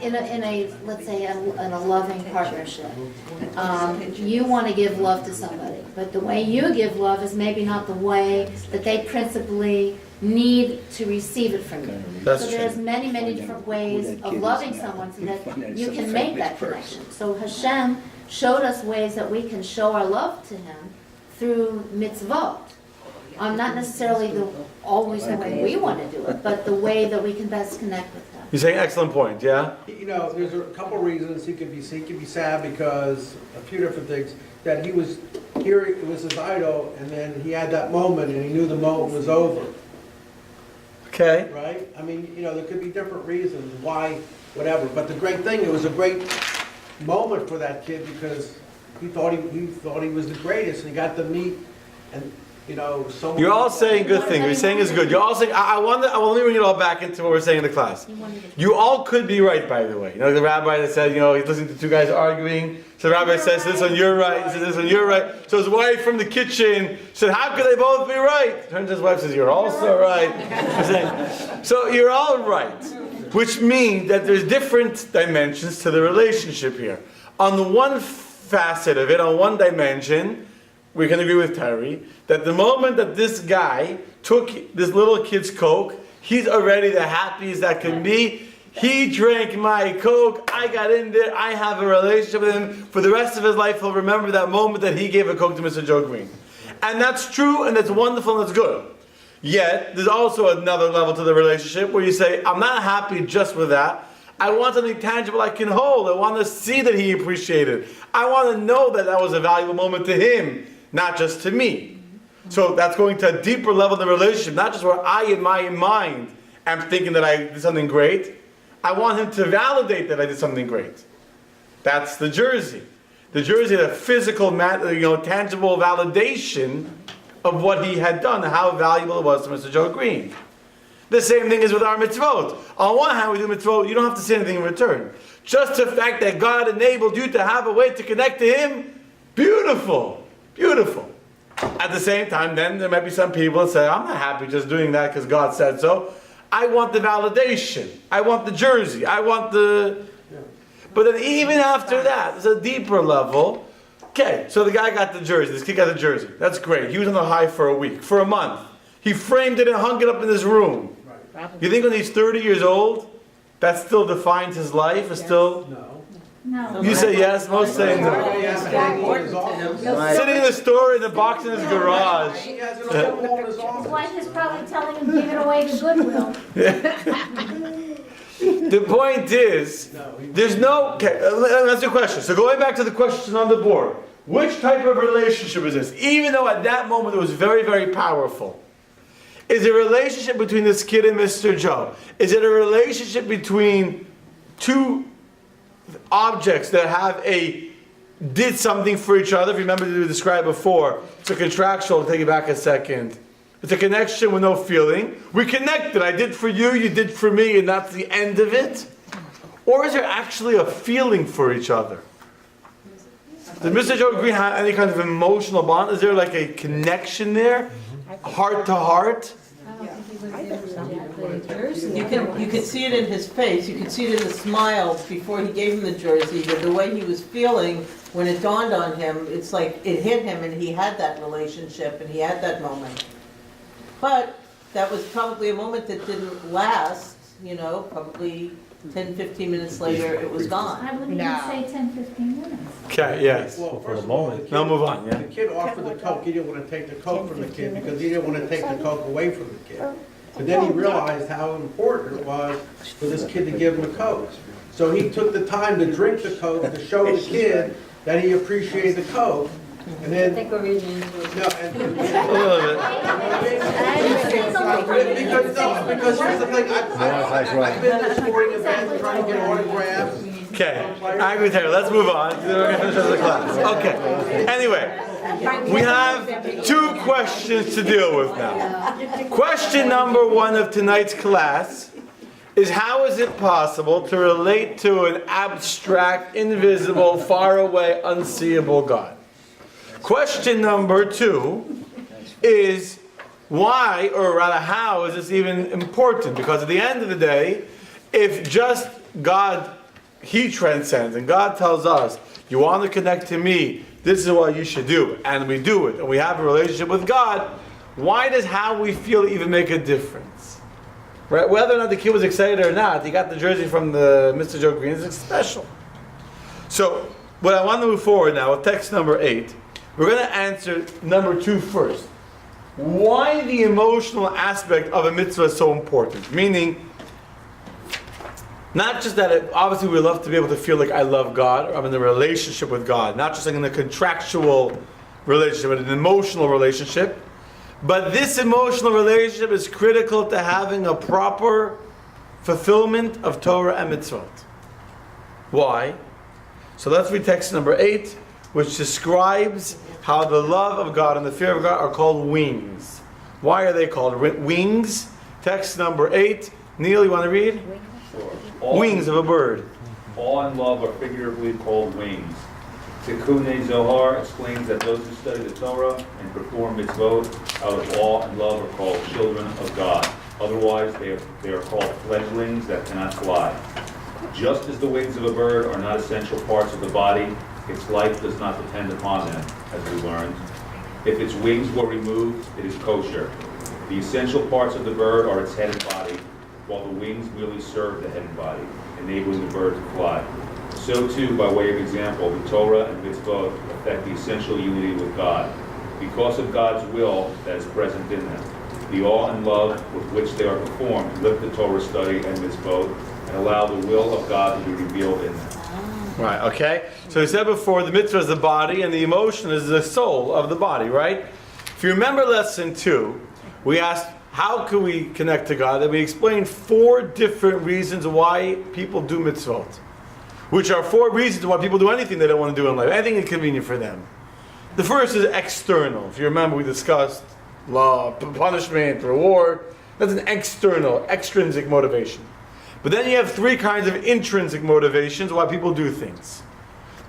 in a, let's say, in a loving partnership, you want to give love to somebody, but the way you give love is maybe not the way that they principally need to receive it from you. That's So true. there's many, many different ways of loving someone so that you can make that connection. So Hashem showed us ways that we can show our love to Him through mitzvot. Not necessarily always the way we want to do it, but the way that we can best connect with Him. You're saying excellent point. Yeah. There's a couple reasons he could be sad because a few different things. That he was here, it was his idol, and then he had that moment, and he knew the moment was over. Okay. Right? I mean, there could be different reasons why, whatever. But the great thing, it was a great moment for that kid because he thought he was the greatest, and he got to meet, and someone. You're all saying good things. You're saying is good. You're all saying. I want to bring it all back into what we're saying in the class. You all could be right, by the way. The rabbi that said, he's listening to two guys arguing. So the rabbi says this one, you're right. He says this one, you're right. So his wife from the kitchen said, how could they both be right? Turns to his wife, says, you're also right. So you're all right, which means that there's different dimensions to the relationship here. On the one facet of it, on one dimension, we can agree with Terry that the moment that this guy took this little kid's Coke, he's already the happiest that can be. He drank my Coke, I got in there, I have a relationship with him. For the rest of his life, he'll remember that moment that he gave a Coke to Mr. Joe Green. And that's true, and that's wonderful, and that's good. Yet, there's also another level to the relationship where you say, I'm not happy just with that. I want something tangible I can hold. I want to see that he appreciated. I want to know that that was a valuable moment to him, not just to me. So that's going to a deeper level of the relationship, not just where I, in my mind, am thinking that I did something great. I want him to validate that I did something great. That's the jersey. The jersey, the physical, tangible validation of what he had done, how valuable it was to Mr. Joe Green. The same thing is with our mitzvot. On one hand, we do mitzvot, you don't have to say anything in return. Just the fact that God enabled you to have a way to connect to Him, beautiful, beautiful. At the same time, then there might be some people that say, I'm not happy just doing that because God said so. I want the validation. I want the jersey. I want the... But then even after that, there's a deeper level. Okay, so the guy got the jersey. This kid got the jersey. That's great. He was on the high for a week, for a month. He framed it and hung it up in his room. You think when he's 30 years old, that still defines his life? Is still... No. You say yes, most say no. Sitting in the store in the box in his garage. His wife is probably telling him, give it away to Goodwill. The point is, there's no... Okay, that's the question. So going back to the question on the board, which type of relationship is this? Even though at that moment it was very, very powerful. Is it a relationship between this kid and Mr. Joe? Is it a relationship between two objects that did something for each other? If you remember we described before, it's a contractual, I'll take it back a second. It's a connection with no feeling. We connected. I did for you, you did for me, and that's the end of it? Or is there actually a feeling for each other? Does Mr. Joe Green have any kind of emotional bond? Is there like a connection there? Heart to heart? You could see it in his face. You could see it in the smile before he gave him the jersey. The way he was feeling when it dawned on him, it's like it hit him, and he had that relationship, and he had that moment. But that was probably a moment that didn't last. Probably 10, 15 minutes later, it was gone. I wouldn't even say 10, 15 minutes. Okay, yes. Well, first of all, the kid, Now move on, yeah. the kid offered the Coke. He didn't want to take the Coke from the kid because he didn't want to take the Coke away from the kid. But then he realized how important it was for this kid to give him a Coke. So he took the time to drink the Coke to show the kid that he appreciated the Coke. And then, I think we're reading into it. no, A little bit. because here's the thing, I've been to sporting events trying to get autographs. Okay, I agree with Harry. Let's move on. We're going to finish the class. Okay. Anyway, we have two questions to deal with now. Question number one of tonight's class is, how is it possible to relate to an abstract, invisible, far away, unseeable God? Question number two is, why, or rather how, is this even important? Because at the end of the day, if just God, He transcends, and God tells us, you want to connect to me, this is what you should do, and we do it, and we have a relationship with God, why does how we feel even make a difference? Right? Whether or not the kid was excited or not, he got the jersey from the Mr. Joe Green, it's special. So, what I want to move forward now with text number 8, we're going to answer number 2 first. Why the emotional aspect of a mitzvah is so important? Meaning, not just that obviously we love to be able to feel like I love God, or I'm in a relationship with God, not just like in a contractual relationship, but an emotional relationship. But this emotional relationship is critical to having a proper fulfillment of Torah and mitzvot. Why? So let's read text number 8, which describes how the love of God and the fear of God are called wings. Why are they called wings? Text number 8. Neil, you want to read? Sure. Wings of a bird. Awe and love are figuratively called wings. Tikkun Zohar explains that those who study the Torah and perform mitzvot out of awe and love are called children of God. Otherwise, they are called fledglings that cannot fly. Just as the wings of a bird are not essential parts of the body, its life does not depend upon them, as we learned. If its wings were removed, it is kosher. The essential parts of the bird are its head and body, while the wings merely serve the head and body, enabling the bird to fly. So too, by way of example, the Torah and mitzvot affect the essential unity with God. Because of God's will that is present in them, the awe and love with which they are performed lift the Torah study and mitzvot and allow the will of God to be revealed in them. Right, okay? So we said before, the mitzvah is the body and the emotion is the soul of the body, right? If you remember lesson 2, we asked, how can we connect to God? And we explained 4 different reasons why people do mitzvot. Which are 4 reasons why people do anything they don't want to do in life. Anything inconvenient for them. The first is external. If you remember, we discussed law, punishment, reward. That's an external, extrinsic motivation. But then you have 3 kinds of intrinsic motivations why people do things.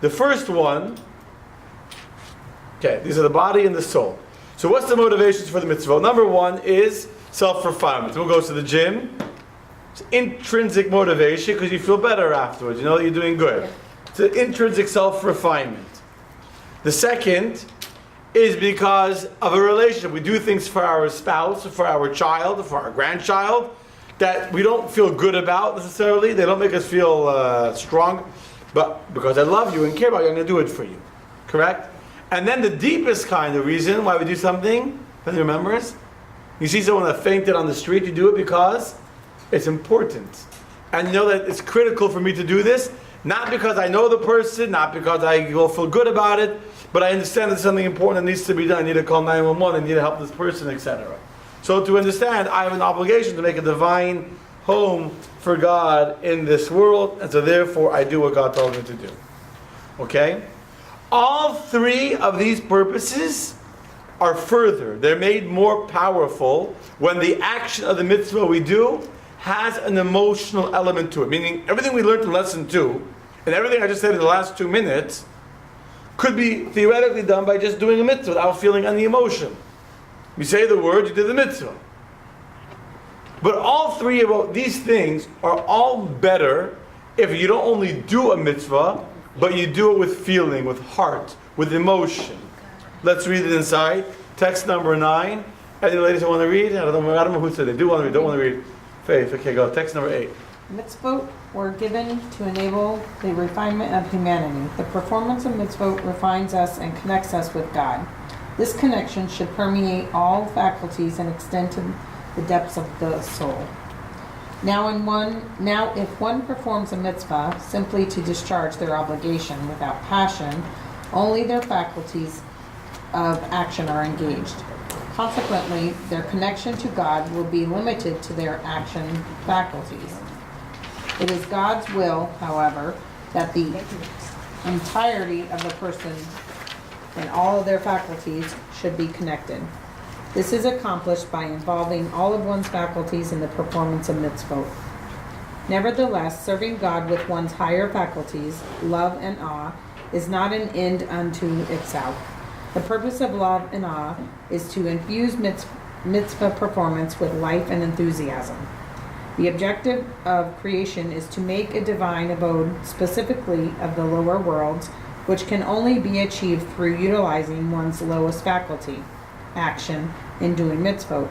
The first one, okay, these are the body and the soul. So what's the motivations for the mitzvah? Number one is self-refinement. Who goes to the gym? It's intrinsic motivation because you feel better afterwards. You know that you're doing good. It's an intrinsic self-refinement. The second is because of a relationship. We do things for our spouse, for our child, for our grandchild that we don't feel good about necessarily. They don't make us feel strong. But because I love you and care about you, I'm going to do it for you. Correct? And then the deepest kind of reason why we do something, can you remember us? You see someone that fainted on the street, you do it because it's important. And you know that it's critical for me to do this, not because I know the person, not because I will feel good about it, but I understand that something important that needs to be done. I need to call 911, I need to help this person, etc. So to understand, I have an obligation to make a divine home for God in this world, and so therefore I do what God told me to do. Okay? All three of these purposes are further. They're made more powerful when the action of the mitzvah we do has an emotional element to it. Meaning everything we learned in lesson 2 and everything I just said in the last 2 minutes could be theoretically done by just doing a mitzvah without feeling any emotion. You say the word, you did the mitzvah. But all three of these things are all better if you don't only do a mitzvah, but you do it with feeling, with heart, with emotion. Let's read it inside. Text number 9. Any ladies who want to read? I don't know who said they do want to read, don't want to read. Faith, okay, go. Text number 8. Mitzvot were given to enable the refinement of humanity. The performance of mitzvot refines us and connects us with God. This connection should permeate all faculties and extend to the depths of the soul. Now if one performs a mitzvah simply to discharge their obligation without passion, only their faculties of action are engaged. Consequently, their connection to God will be limited to their action faculties. It is God's will, however, that the entirety of the person and all of their faculties should be connected. This is accomplished by involving all of one's faculties in the performance of mitzvot. Nevertheless, serving God with one's higher faculties, love and awe, is not an end unto itself. The purpose of love and awe is to infuse mitzvah performance with life and enthusiasm. The objective of creation is to make a divine abode, specifically of the lower worlds, which can only be achieved through utilizing one's lowest faculty, action, in doing mitzvot.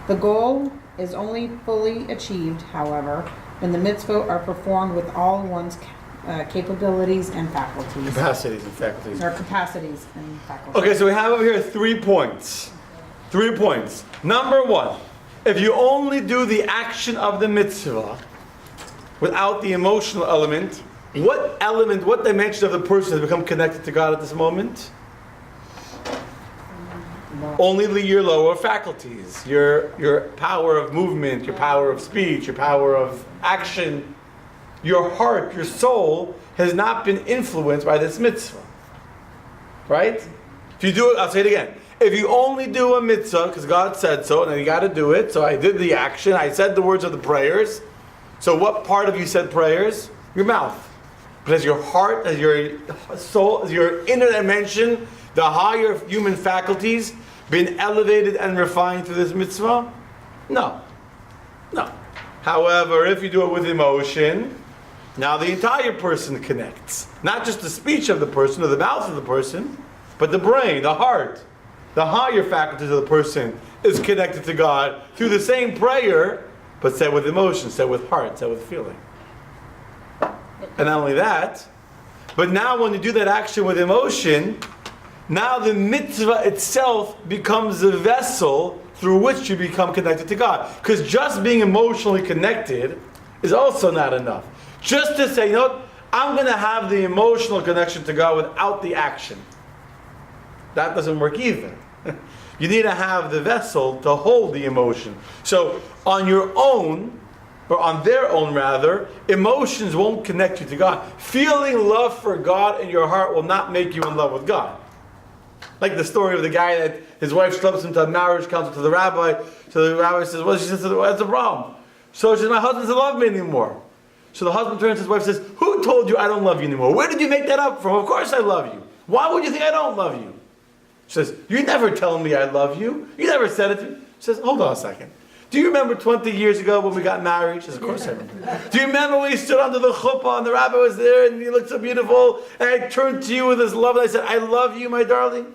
The goal is only fully achieved, however, when the mitzvot are performed with all one's capabilities and faculties. Capacities and faculties. Or capacities and faculties. Okay, so we have over here 3 points. 3 points. Number 1, if you only do the action of the mitzvah without the emotional element, what dimension of the person has become connected to God at this moment? Only your lower faculties, your power of movement, your power of speech, your power of action, your heart, your soul has not been influenced by this mitzvah. Right? If you do it, I'll say it again. If you only do a mitzvah, because God said so, and you got to do it, so I did the action, I said the words of the prayers. So what part of you said prayers? Your mouth. But as your heart, as your soul, as your inner dimension, the higher human faculties, been elevated and refined through this mitzvah? No. No. However, if you do it with emotion, now the entire person connects. Not just the speech of the person or the mouth of the person, but the brain, the heart, the higher faculties of the person is connected to God through the same prayer, but said with emotion, said with heart, said with feeling. And not only that, but now when you do that action with emotion, now the mitzvah itself becomes the vessel through which you become connected to God. Because just being emotionally connected is also not enough. Just to say, you know what, I'm going to have the emotional connection to God without the action. That doesn't work either. You need to have the vessel to hold the emotion. So on your own, or on their own rather, emotions won't connect you to God. Feeling love for God in your heart will not make you in love with God. Like the story of the guy that his wife schleps him to a marriage council to the rabbi. So the rabbi says, well, she says, what's the problem? So she says, my husband doesn't love me anymore. So the husband turns to his wife and says, who told you I don't love you anymore? Where did you make that up from? Of course I love you. Why would you think I don't love you? She says, you never tell me I love you. You never said it to me. She says, hold on a second. Do you remember 20 years ago when we got married? She says, of course I remember. Do you remember when we stood under the chuppah and the rabbi was there and you looked so beautiful and I turned to you with this love and I said, I love you, my darling.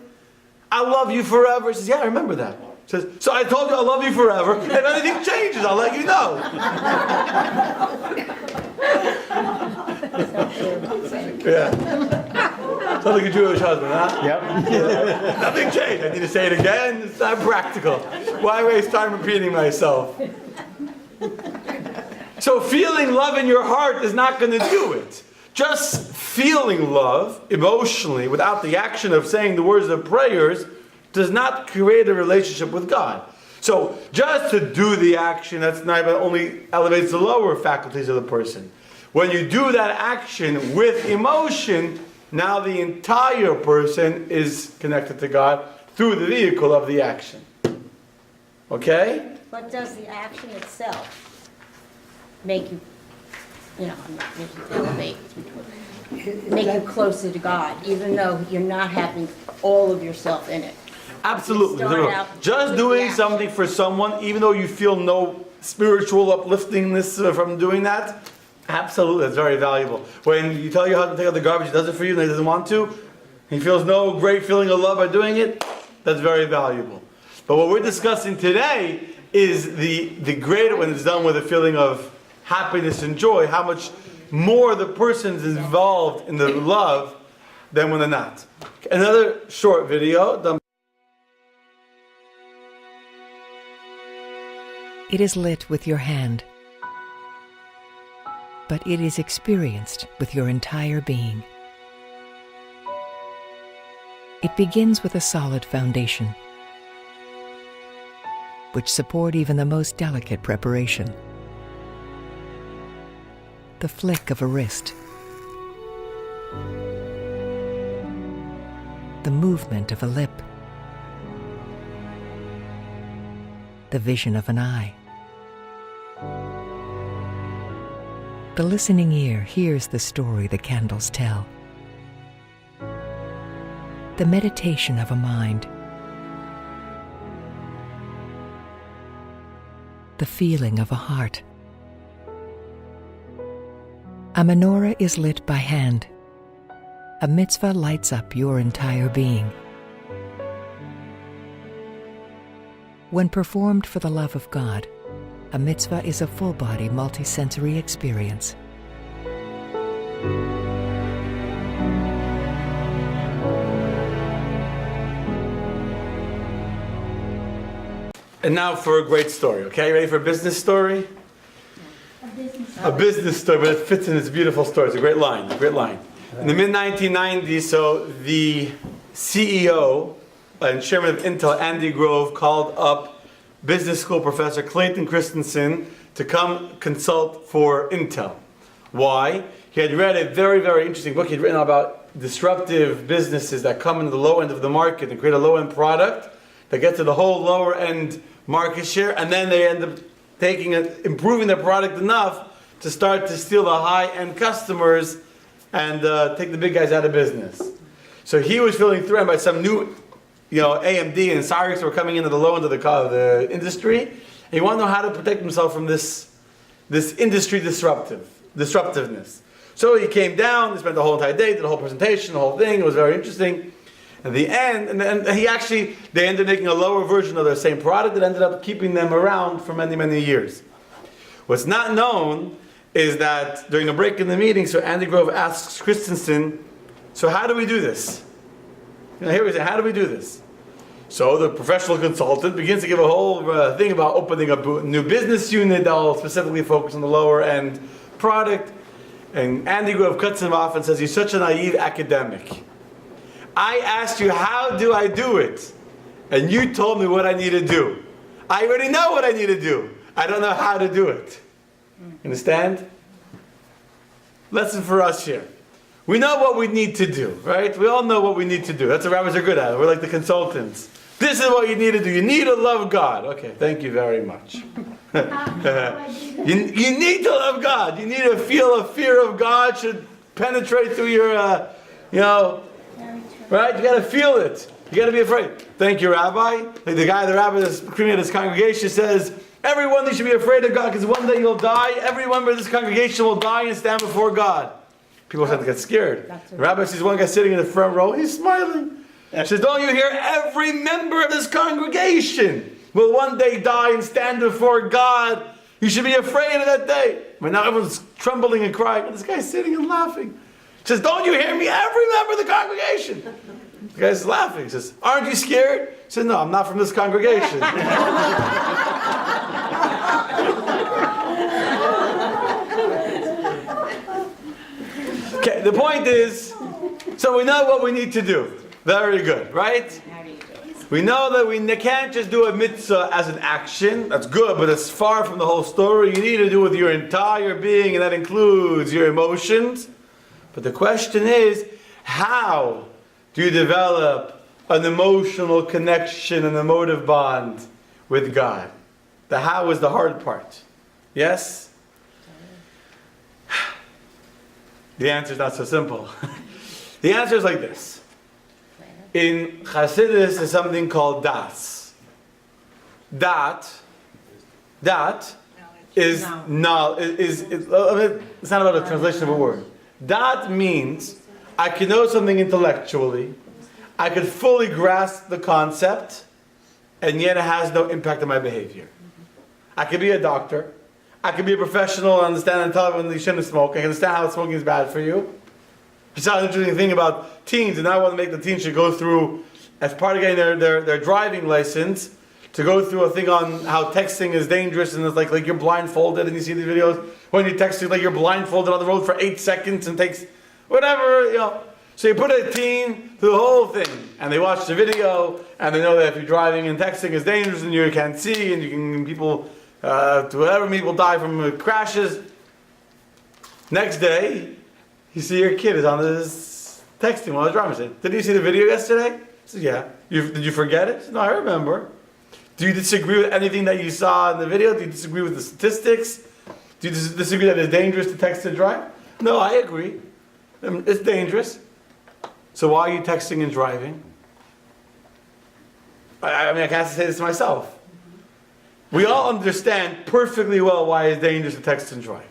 I love you forever. She says, yeah, I remember that. She says, so I told you I love you forever. If anything changes, I'll let you know. Yeah. Sounds like a Jewish husband, huh? Yep. Nothing changed. I need to say it again. It's not practical. Why waste time repeating myself? So feeling love in your heart is not going to do it. Just feeling love emotionally without the action of saying the words of prayers does not create a relationship with God. So just to do the action, that's not only elevates the lower faculties of the person. When you do that action with emotion, now the entire person is connected to God through the vehicle of the action. Okay? But does the action itself make you, I'm not making you elevate, make you closer to God, even though you're not having all of yourself in it? Absolutely. You start out Just with doing the action. something for someone, even though you feel no spiritual upliftingness from doing that, absolutely, that's very valuable. When you tell your husband to take out the garbage, he does it for you and he doesn't want to, he feels no great feeling of love by doing it, that's very valuable. But what we're discussing today is the greater, when it's done with a feeling of happiness and joy, how much more the person's involved in the love than when they're not. Another short video done. It is lit with your hand, but it is experienced with your entire being. It begins with a solid foundation, which support even the most delicate preparation. The flick of a wrist, the movement of a lip, the vision of an eye. The listening ear hears the story the candles tell. The meditation of a mind. The feeling of a heart. A menorah is lit by hand. A mitzvah lights up your entire being. When performed for the love of God, a mitzvah is a full-body, multi-sensory experience. And now for a great story, okay? Ready for a business story? A business story, but it fits in, it's a beautiful story. It's a great line, In the mid-1990s, so the CEO and chairman of Intel, Andy Grove, called up business school professor Clayton Christensen to come consult for Intel. Why? He had read a very, very interesting book he'd written about disruptive businesses that come into the low end of the market and create a low-end product that gets to the whole lower-end market share, and then they end up improving their product enough to start to steal the high-end customers and take the big guys out of business. So he was feeling threatened by some new AMD and Cyrix were coming into the low end of the industry. And he wanted to know how to protect himself from this industry disruptiveness. So he came down, he spent the whole entire day, did the whole presentation, the whole thing. It was very interesting. At the end, and then they ended up making a lower version of their same product that ended up keeping them around for many, many years. What's not known is that during a break in the meeting, so Andy Grove asks Christensen, so how do we do this? Here we say, how do we do this? So the professional consultant begins to give a whole thing about opening up a new business unit that will specifically focus on the lower end product. And Andy Grove cuts him off and says, you're such a naive academic. I asked you, how do I do it? And you told me what I need to do. I already know what I need to do. I don't know how to do it. Understand? Lesson for us here. We know what we need to do, right? We all know what we need to do. That's what rabbis are good at. We're like the consultants. This is what you need to do. You need to love God. Okay, thank you very much. You need to love God. You need to feel a fear of God should penetrate through your, right? You got to feel it. You got to be afraid. Thank you, Rabbi. Like the rabbi that's screaming at his congregation says, everyone, you should be afraid of God because one day you'll die. Every member of this congregation will die and stand before God. People start to get scared. The rabbi sees one guy sitting in the front row. He's smiling. He says, don't you hear? Every member of this congregation will one day die and stand before God. You should be afraid of that day. But now everyone's trembling and crying. And this guy's sitting and laughing. He says, don't you hear me? Every member of the congregation. The guy's laughing. He says, aren't you scared? He says, no, I'm not from this congregation. Okay, the point is, so we know what we need to do. Very good, right? We know that we can't just do a mitzvah as an action. That's good, but it's far from the whole story. You need to do it with your entire being, and that includes your emotions. But the question is, how do you develop an emotional connection, an emotive bond with God? The how is the hard part. Yes? The answer is not so simple. The answer is like this. In Chassidus is something called das. Dat is knowledge. It's not about a translation of a word. Dat means I can know something intellectually, I could fully grasp the concept, and yet it has no impact on my behavior. I could be a doctor, I could be a professional and understand and tell everyone you shouldn't smoke. I can understand how smoking is bad for you. It's not an interesting thing about teens, and I want to make the teens should go through, as part of getting their driving license, to go through a thing on how texting is dangerous, and it's like you're blindfolded, and you see the videos when you text, like you're blindfolded on the road for 8 seconds and takes whatever, So you put a teen through the whole thing, and they watch the video, and they know that if you're driving and texting is dangerous, and you can't see, and people die from crashes. Next day, you see your kid is on this texting while he's driving. I said, did you see the video yesterday? I said, yeah. Did you forget it? I said, no, I remember. Do you disagree with anything that you saw in the video? Do you disagree with the statistics? Do you disagree that it's dangerous to text and drive? No, I agree. It's dangerous. So why are you texting and driving? I mean, I can't say this to myself. We all understand perfectly well why it's dangerous to text and drive.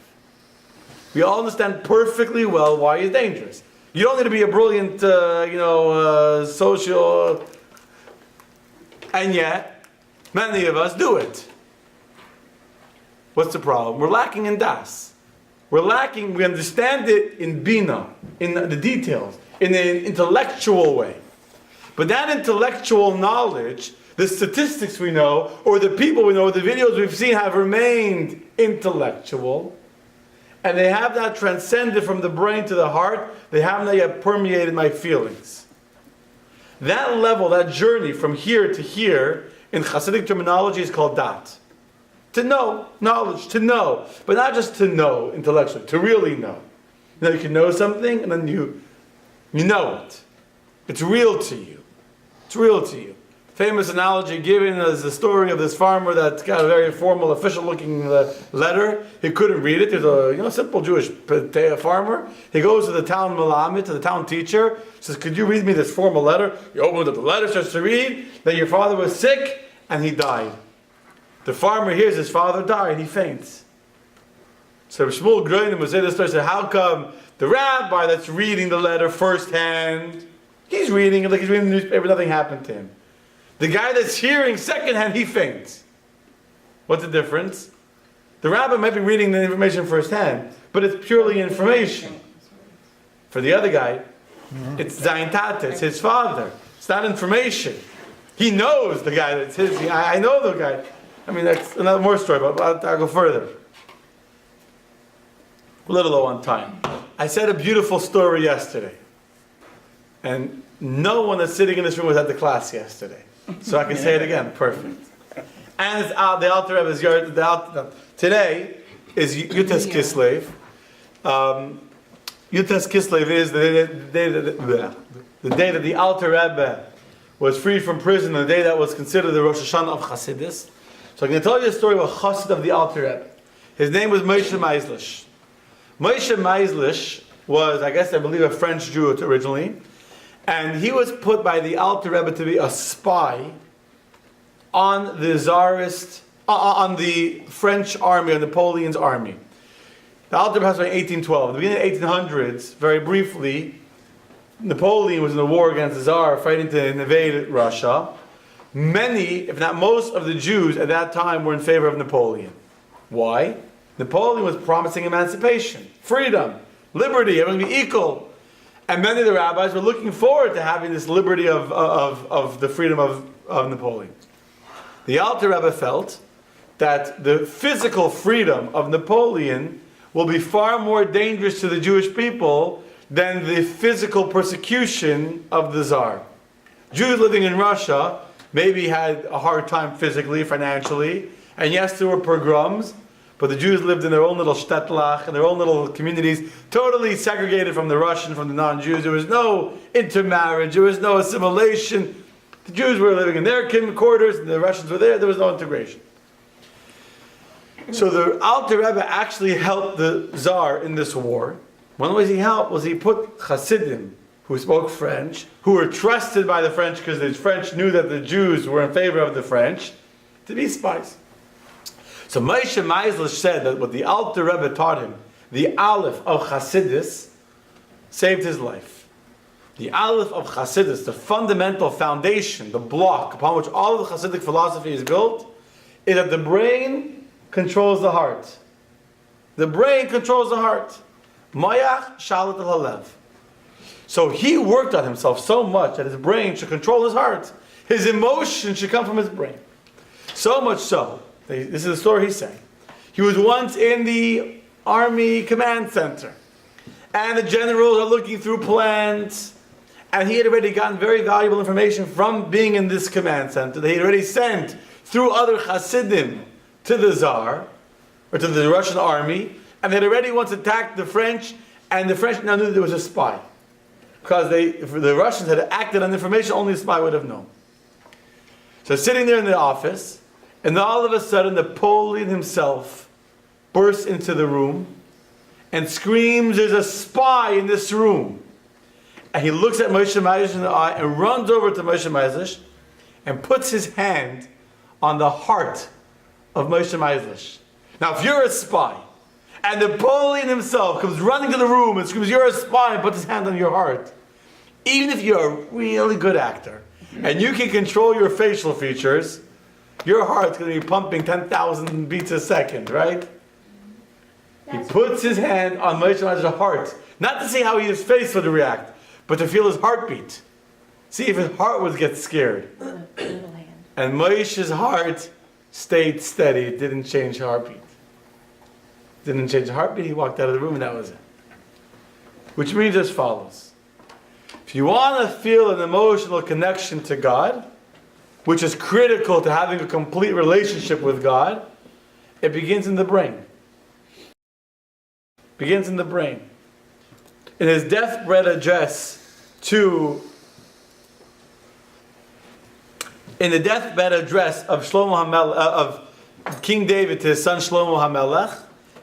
We all understand perfectly well why it's dangerous. You don't need to be a brilliant, social, and yet, many of us do it. What's the problem? We're lacking in das. We understand it in bina, in the details, in an intellectual way. But that intellectual knowledge, the statistics we know, or the people we know, the videos we've seen have remained intellectual. And they have not transcended from the brain to the heart. They have not yet permeated my feelings. That level, that journey from here to here, in Hasidic terminology is called dat. To know, knowledge, to know. But not just to know intellectually, to really know. You can know something and then you know it. It's real to you. It's real to you. Famous analogy given is the story of this farmer that got a very formal, official-looking letter. He couldn't read it. There's a simple Jewish farmer. He goes to the town malamed, to the town teacher. Says, "Could you read me this formal letter?" He opens up the letter, starts to read that your father was sick and he died. The farmer hears his father died. He faints. So Shmuel Groening was in the story. Said, "How come the rabbi that's reading the letter firsthand, he's reading it like he's reading the newspaper, nothing happened to him? The guy that's hearing secondhand, he faints." What's the difference? The rabbi might be reading the information firsthand, but it's purely information. For the other guy, it's Zayin Tata, it's his father. It's not information. He knows the guy that's his. I know the guy. I mean, that's another more story, but I'll go further. A little low on time. I said a beautiful story yesterday, and no one that's sitting in this room was at the class yesterday. So I can say it again. Perfect. And it's the Alter Rebbe's yard. Today is Yutes Kislev. Yutes Kislev is the day that the Alter Rebbe was freed from prison, the day that was considered the Rosh Hashanah of Chassidus. So I'm going to tell you a story of a Chassid of the Alter Rebbe. His name was Moshe Meislish. Moshe Meislish was, I believe, a French Jew originally. And he was put by the Alter Rebbe to be a spy on the Tsarist, on the French army, on Napoleon's army. The Alter Rebbe passed away in 1812. At the beginning of the 1800s, very briefly, Napoleon was in a war against the Tsar, fighting to invade Russia. Many, if not most, of the Jews at that time were in favor of Napoleon. Why? Napoleon was promising emancipation, freedom, liberty, everyone to be equal. And many of the rabbis were looking forward to having this liberty of the freedom of Napoleon. The Alter Rebbe felt that the physical freedom of Napoleon will be far more dangerous to the Jewish people than the physical persecution of the Tsar. Jews living in Russia maybe had a hard time physically, financially, and yes, there were pogroms, but the Jews lived in their own little shtetl, in their own little communities, totally segregated from the Russian, from the non-Jews. There was no intermarriage, there was no assimilation. The Jews were living in their quarters, and the Russians were there was no integration. So the Alter Rebbe actually helped the Tsar in this war. One of the ways he helped was he put Hasidim, who spoke French, who were trusted by the French because the French knew that the Jews were in favor of the French, to be spies. So Moshe Meisler said that what the Alter Rebbe taught him, the Aleph of Hasidus, saved his life. The Aleph of Hasidus, the fundamental foundation, the block upon which all of the Hasidic philosophy is built, is that the brain controls the heart. The brain controls the heart. Mayach shalat al-halev. So he worked on himself so much that his brain should control his heart. His emotion should come from his brain. So much so, this is the story he's saying. He was once in the army command center, and the generals are looking through plans, and he had already gotten very valuable information from being in this command center that he had already sent through other Hasidim to the Tsar, or to the Russian army, and they had already once attacked the French, and the French now knew that there was a spy. Because if the Russians had acted on information only a spy would have known. So sitting there in the office, and then all of a sudden Napoleon himself bursts into the room and screams, "There's a spy in this room!" And he looks at Moshe Meisler in the eye and runs over to Moshe Meisler and puts his hand on the heart of Moshe Meisler. Now if you're a spy, and Napoleon himself comes running to the room and screams, "You're a spy," and puts his hand on your heart, even if you're a really good actor, and you can control your facial features, your heart's going to be pumping 10,000 beats a second, right? He puts his hand on Moshe Meisler's heart, not to see how his face would react, but to feel his heartbeat. See if his heart would get scared. And Moshe's heart stayed steady. It didn't change heartbeat. Didn't change the heartbeat. He walked out of the room and that was it. Which means as follows. If you want to feel an emotional connection to God, which is critical to having a complete relationship with God, it begins in the brain. Begins in the brain. In his deathbed address in the deathbed address of of King David to his son Shlomo HaMelech,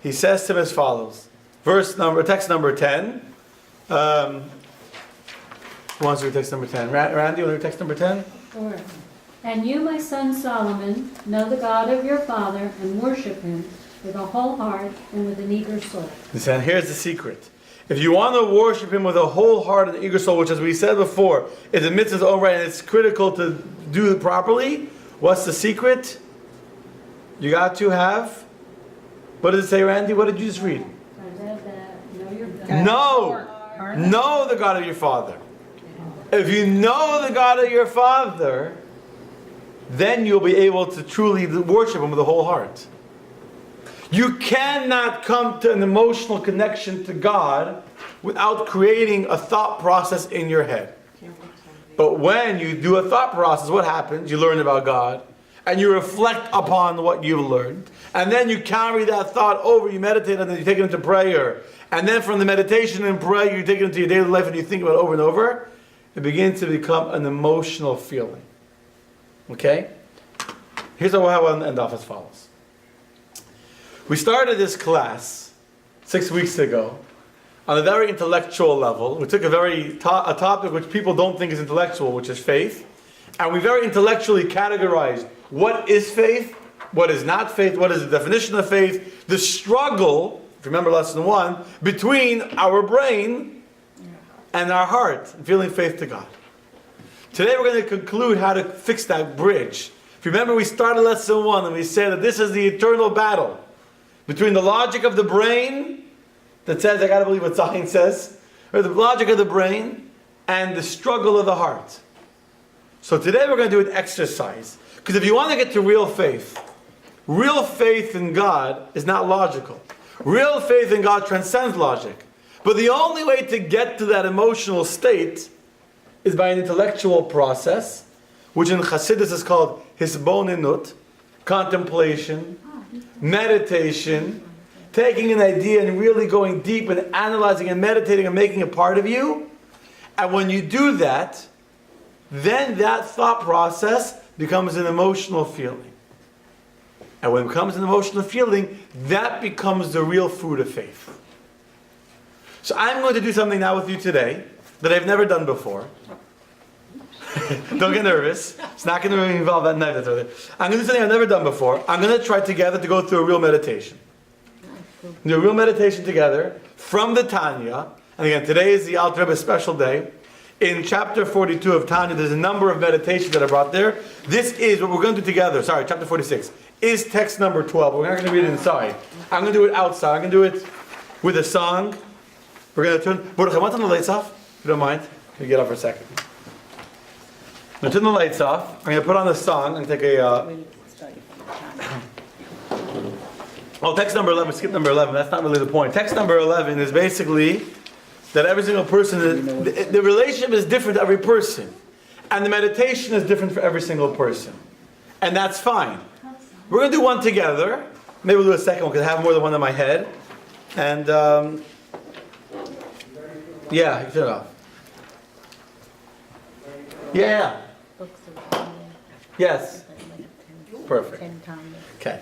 he says to him as follows. Text number 10. Who wants to read text number 10? Randy, you want to read text number 10? Sure. And you, my son Solomon, know the God of your father and worship him with a whole heart and with an eager soul. Listen, here's the secret. If you want to worship him with a whole heart and eager soul, which as we said before, is a mitzvah's own right and it's critical to do it properly, what's the secret? You got to have... What does it say, Randy? What did you just read? Know the God of your father. If you know the God of your father, then you'll be able to truly worship him with a whole heart. You cannot come to an emotional connection to God without creating a thought process in your head. But when you do a thought process, what happens? You learn about God, and you reflect upon what you've learned, and then you carry that thought over, you meditate, and then you take it into prayer. And then from the meditation and prayer, you take it into your daily life and you think about it over and over. It begins to become an emotional feeling. Okay? Here's how I want to end off as follows. We started this class 6 weeks ago on a very intellectual level. We took a topic which people don't think is intellectual, which is faith, and we very intellectually categorized what is faith, what is not faith, what is the definition of faith, the struggle, if you remember lesson 1, between our brain and our heart, and feeling faith to God. Today we're going to conclude how to fix that bridge. If you remember, we started lesson 1 and we said that this is the eternal battle between the logic of the brain that says, I got to believe what science says, or the logic of the brain, and the struggle of the heart. So today we're going to do an exercise. Because if you want to get to real faith in God is not logical. Real faith in God transcends logic. But the only way to get to that emotional state is by an intellectual process, which in Chassidus is called hisbonenut, contemplation, meditation, taking an idea and really going deep and analyzing and meditating and making it part of you. And when you do that, then that thought process becomes an emotional feeling. And when it becomes an emotional feeling, that becomes the real fruit of faith. So I'm going to do something now with you today that I've never done before. Don't get nervous. It's not going to involve that knife. I'm going to do something I've never done before. I'm going to try together to go through a real meditation. Do a real meditation together from the Tanya. And again, today is the Alter Rebbe's special day. In chapter 42 of Tanya, there's a number of meditations that are brought there. This is what we're going to do together. Sorry, chapter 46 is text number 12. We're not going to read it inside. I'm going to do it outside. I'm going to do it with a song. We're going to turn. Baruch, I want to turn the lights off. If you don't mind, can you get off for a second? I'm going to turn the lights off. I'm going to put on the song and take a. Oh, text number 11. Skip number 11. That's not really the point. Text number 11 is basically that every single person, the relationship is different to every person. And the meditation is different for every single person. And that's fine. We're going to do one together. Maybe we'll do a second one because I have more than one in my head. And, yeah, you can turn it off. Yeah. Yes. Perfect. Okay.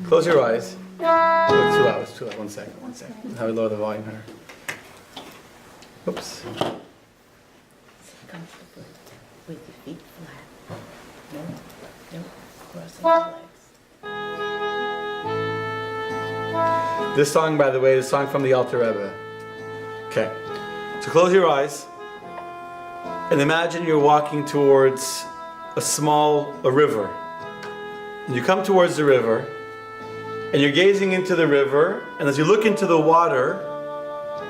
Close your eyes. Oh, it's too loud. It's too loud. 1 second. 1 second. How we lower the volume here. Oops. With your feet flat. Don't cross your legs. This song, by the way, is a song from the Alter Rebbe. Okay. So close your eyes and imagine you're walking towards a river. And you come towards the river and you're gazing into the river, and as you look into the water,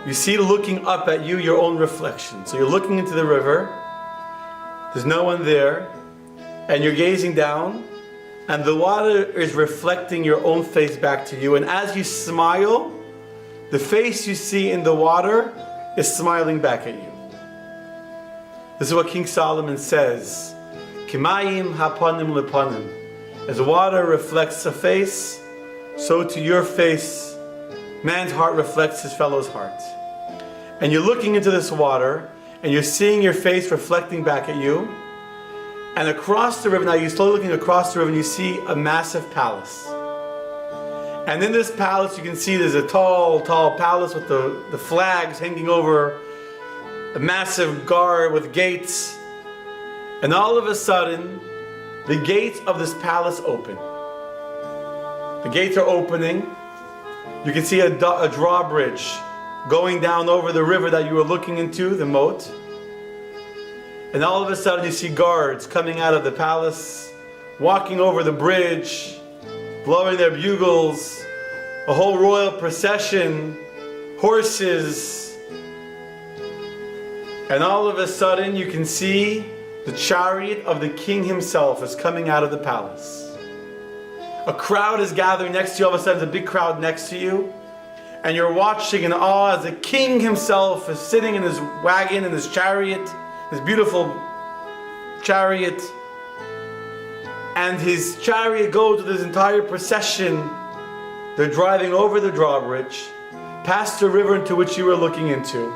you see looking up at you your own reflection. So you're looking into the river, there's no one there, and you're gazing down, and the water is reflecting your own face back to you. And as you smile, the face you see in the water is smiling back at you. This is what King Solomon says, Kimayim hapanim lepanim. As water reflects a face, so to your face, man's heart reflects his fellow's heart. And you're looking into this water, and you're seeing your face reflecting back at you. And across the river, now you're slowly looking across the river, and you see a massive palace. And in this palace, you can see there's a tall, tall palace with the flags hanging over, a massive guard with gates. And all of a sudden, the gates of this palace open. The gates are opening. You can see a drawbridge going down over the river that you were looking into, the moat. And all of a sudden you see guards coming out of the palace, walking over the bridge, blowing their bugles, a whole royal procession, horses. And all of a sudden you can see the chariot of the king himself is coming out of the palace. A crowd is gathering next to you. All of a sudden there's a big crowd next to you. And you're watching in awe as the king himself is sitting in his wagon, in his chariot, his beautiful chariot. And his chariot goes with his entire procession. They're driving over the drawbridge, past the river into which you were looking into.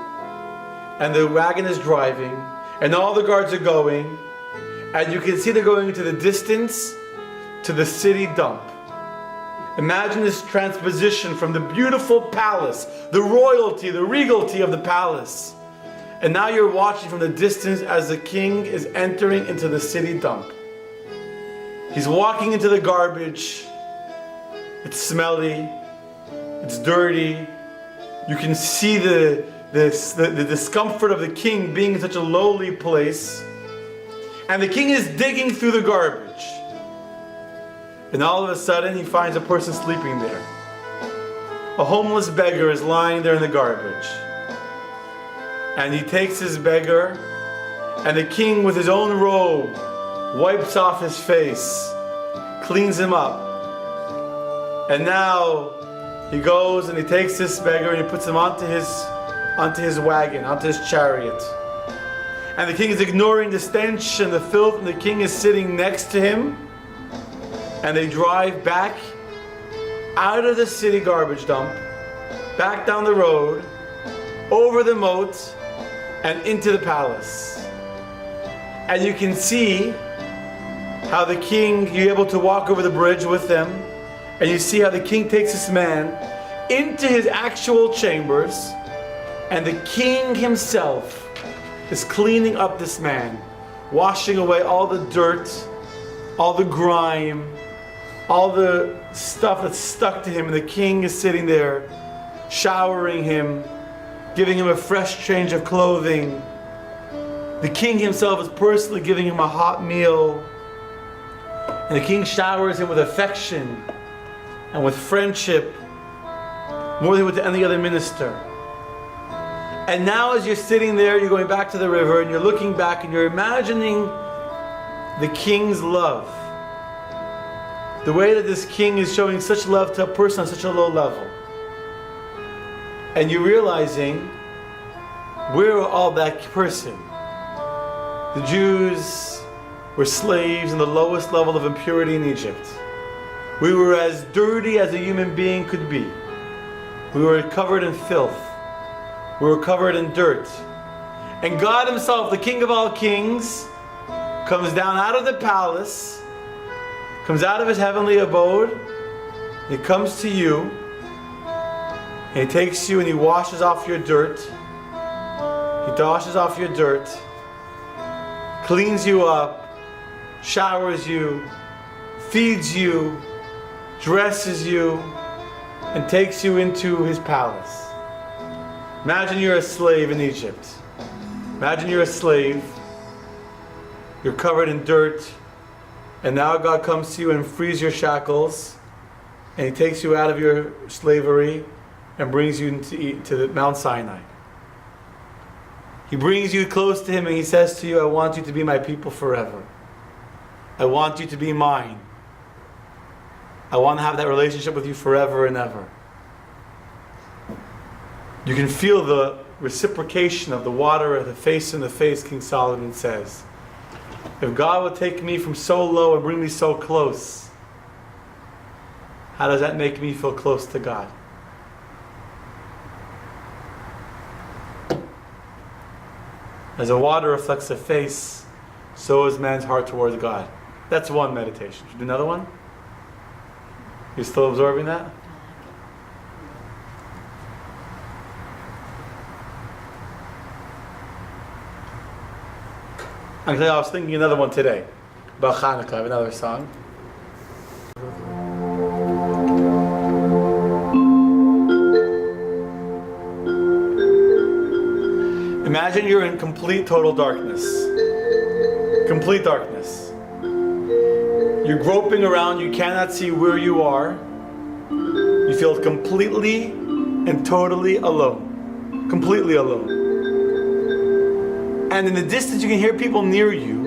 And the wagon is driving, and all the guards are going. And you can see they're going into the distance to the city dump. Imagine this transposition from the beautiful palace, the royalty, the regality of the palace. And now you're watching from the distance as the king is entering into the city dump. He's walking into the garbage. It's smelly. It's dirty. You can see the discomfort of the king being in such a lowly place. And the king is digging through the garbage. And all of a sudden he finds a person sleeping there. A homeless beggar is lying there in the garbage. And he takes his beggar, and the king with his own robe wipes off his face, cleans him up. And now he goes and he takes this beggar and he puts him onto his wagon, onto his chariot. And the king is ignoring the stench and the filth, and the king is sitting next to him. And they drive back out of the city garbage dump, back down the road, over the moat, and into the palace. And you can see how the king, you're able to walk over the bridge with them, and you see how the king takes this man into his actual chambers, and the king himself is cleaning up this man, washing away all the dirt, all the grime, all the stuff that's stuck to him. And the king is sitting there, showering him, giving him a fresh change of clothing. The king himself is personally giving him a hot meal. And the king showers him with affection and with friendship, more than with any other minister. And now as you're sitting there, you're going back to the river, and you're looking back, and you're imagining the king's love. The way that this king is showing such love to a person on such a low level. And you're realizing, we're all that person. The Jews were slaves in the lowest level of impurity in Egypt. We were as dirty as a human being could be. We were covered in filth. We were covered in dirt. And God himself, the King of all kings, comes down out of the palace, comes out of his heavenly abode, he comes to you, and he takes you and he washes off your dirt. He washes off your dirt, cleans you up, showers you, feeds you, dresses you, and takes you into his palace. Imagine you're a slave in Egypt. Imagine you're a slave, you're covered in dirt, and now God comes to you and frees your shackles, and he takes you out of your slavery and brings you into the Mount Sinai. He brings you close to him and he says to you, I want you to be my people forever. I want you to be mine. I want to have that relationship with you forever and ever. You can feel the reciprocation of the water at the face in the face, King Solomon says. If God would take me from so low and bring me so close, how does that make me feel close to God? As the water reflects the face, so is man's heart towards God. That's one meditation. Should we do another one? You still absorbing that? Actually, I was thinking another one today about Hanukkah. I have another song. Imagine you're in complete, total darkness. Complete darkness. You're groping around, you cannot see where you are. You feel completely and totally alone. Completely alone. And in the distance you can hear people near you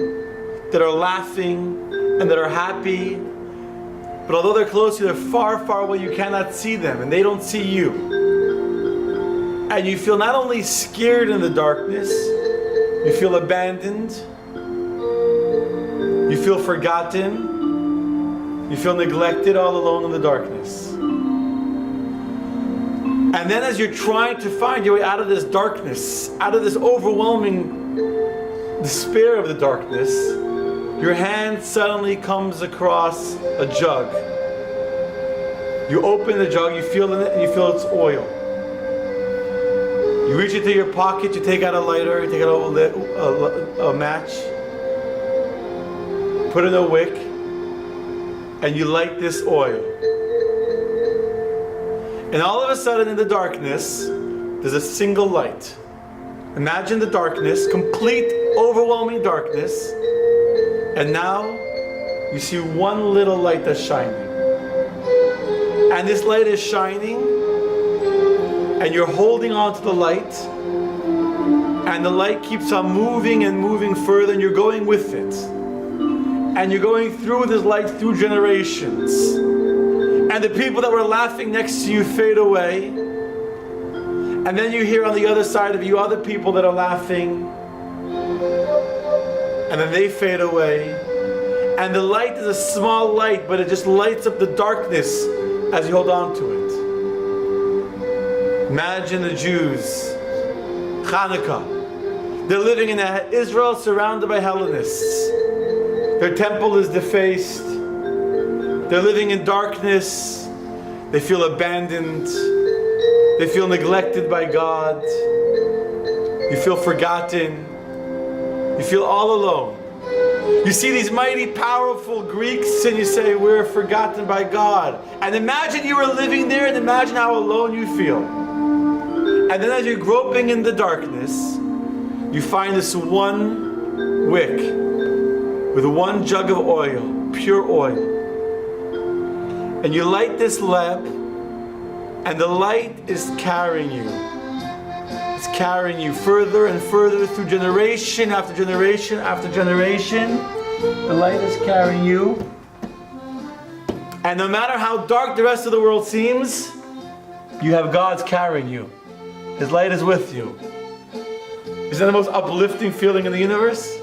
that are laughing and that are happy. But although they're close to you, they're far, far away. You cannot see them and they don't see you. And you feel not only scared in the darkness, you feel abandoned, you feel forgotten, you feel neglected, all alone in the darkness. And then as you're trying to find your way out of this darkness, out of this overwhelming despair of the darkness, your hand suddenly comes across a jug. You open the jug, you feel in it, and you feel it's oil. You reach into your pocket, you take out a lighter, you take out a match, put in a wick, and you light this oil. And all of a sudden in the darkness, there's a single light. Imagine the darkness, complete, overwhelming darkness, and now you see one little light that's shining. And this light is shining, and you're holding on to the light, and the light keeps on moving and moving further, and you're going with it. And you're going through this light through generations. And the people that were laughing next to you fade away. And then you hear on the other side of you other people that are laughing. And then they fade away. And the light is a small light, but it just lights up the darkness as you hold on to it. Imagine the Jews, Hanukkah. They're living in Israel surrounded by Hellenists. Their temple is defaced. They're living in darkness. They feel abandoned. They feel neglected by God. You feel forgotten. You feel all alone. You see these mighty, powerful Greeks and you say, we're forgotten by God. And imagine you were living there and imagine how alone you feel. And then as you're groping in the darkness, you find this one wick with one jug of oil, pure oil. And you light this lamp, and the light is carrying you. It's carrying you further and further through generation after generation after generation. The light is carrying you. And no matter how dark the rest of the world seems, you have God's carrying you. His light is with you. Isn't that the most uplifting feeling in the universe?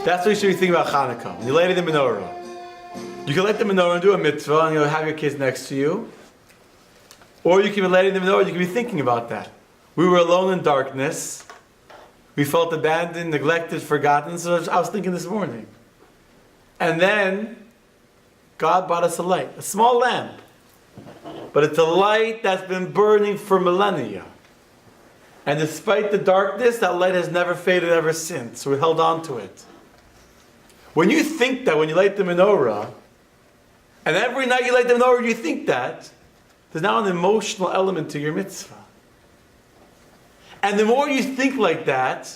That's what you should be thinking about Hanukkah. When you light the menorah. You can light the menorah and do a mitzvah and you'll have your kids next to you. Or you can be lighting the menorah and you can be thinking about that. We were alone in darkness. We felt abandoned, neglected, forgotten. So I was thinking this morning. And then God brought us a light, a small lamp. But it's a light that's been burning for millennia. And despite the darkness, that light has never faded ever since. So we held on to it. When you think that, when you light the menorah, and every night you light the menorah, you think that, there's now an emotional element to your mitzvah. And the more you think like that,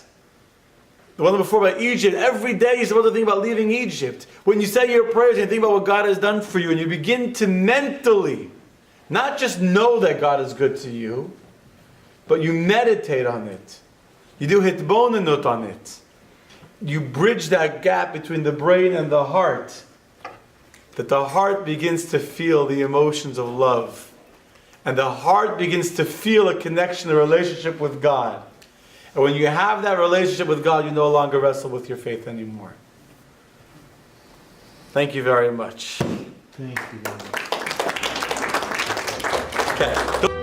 the one before about Egypt, every day you're supposed to think about leaving Egypt. When you say your prayers and you think about what God has done for you, and you begin to mentally, not just know that God is good to you, but you meditate on it. You do hitbonenut on it. You bridge that gap between the brain and the heart. That the heart begins to feel the emotions of love. And the heart begins to feel a connection, a relationship with God. And when you have that relationship with God, you no longer wrestle with your faith anymore. Thank you very much. Thank you. Okay.